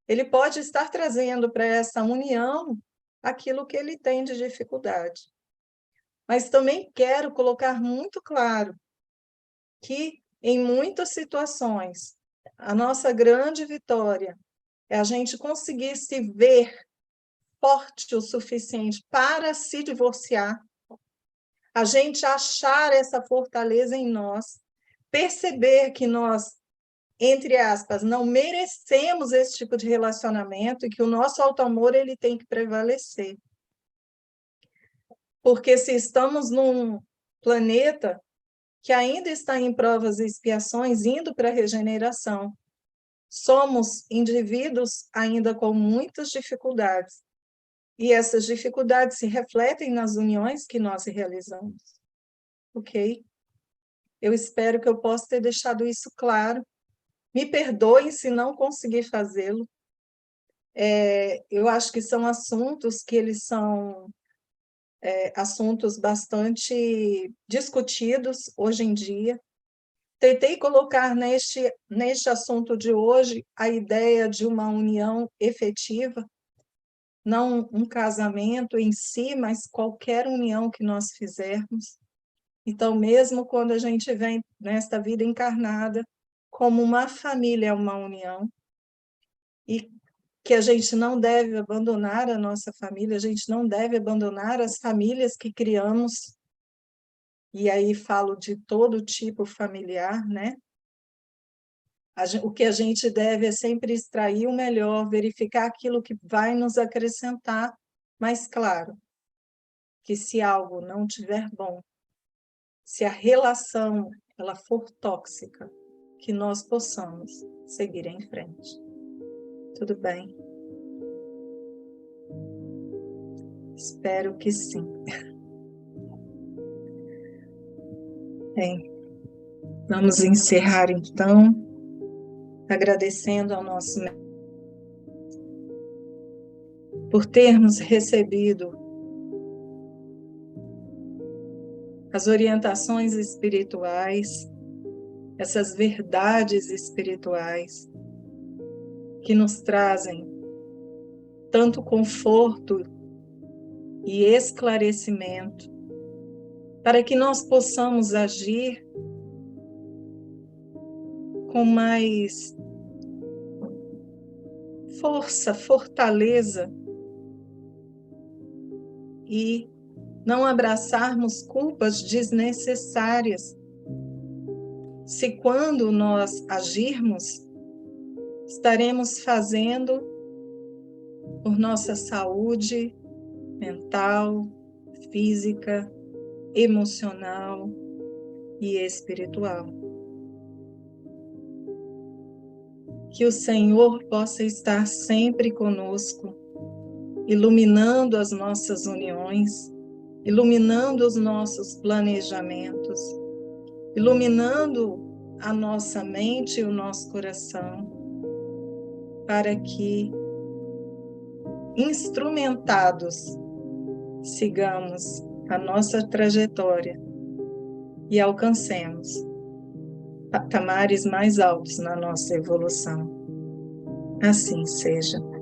ele pode estar trazendo para essa união aquilo que ele tem de dificuldade. Mas também quero colocar muito claro que, em muitas situações, a nossa grande vitória é a gente conseguir se ver forte o suficiente para se divorciar, a gente achar essa fortaleza em nós, perceber que nós, entre aspas, não merecemos esse tipo de relacionamento e que o nosso auto-amor ele tem que prevalecer. Porque se estamos num planeta que ainda está em provas e expiações, indo para a regeneração, somos indivíduos ainda com muitas dificuldades. E essas dificuldades se refletem nas uniões que nós realizamos. Ok? Eu espero que eu possa ter deixado isso claro. Me perdoem se não conseguir fazê-lo. Eu acho que são assuntos que eles são assuntos bastante discutidos hoje em dia. Tentei colocar neste assunto de hoje a ideia de uma união efetiva, não um casamento em si, mas qualquer união que nós fizermos. Então, mesmo quando a gente vem nesta vida encarnada, como uma família é uma união, e que a gente não deve abandonar a nossa família, a gente não deve abandonar as famílias que criamos, e aí falo de todo tipo familiar, né? O que a gente deve é sempre extrair o melhor, verificar aquilo que vai nos acrescentar, mas claro, que se algo não tiver bom, se a relação ela for tóxica, que nós possamos seguir em frente. Tudo bem? Espero que sim. Bem, vamos encerrar então, agradecendo ao nosso mestre por termos recebido as orientações espirituais, essas verdades espirituais que nos trazem tanto conforto e esclarecimento, para que nós possamos agir com mais força, fortaleza e não abraçarmos culpas desnecessárias. Se quando nós agirmos, estaremos fazendo por nossa saúde mental, física, emocional e espiritual. que o Senhor possa estar sempre conosco, iluminando as nossas uniões, iluminando os nossos planejamentos, iluminando a nossa mente e o nosso coração, para que, instrumentados, sigamos a nossa trajetória e alcancemos patamares mais altos na nossa evolução. Assim seja.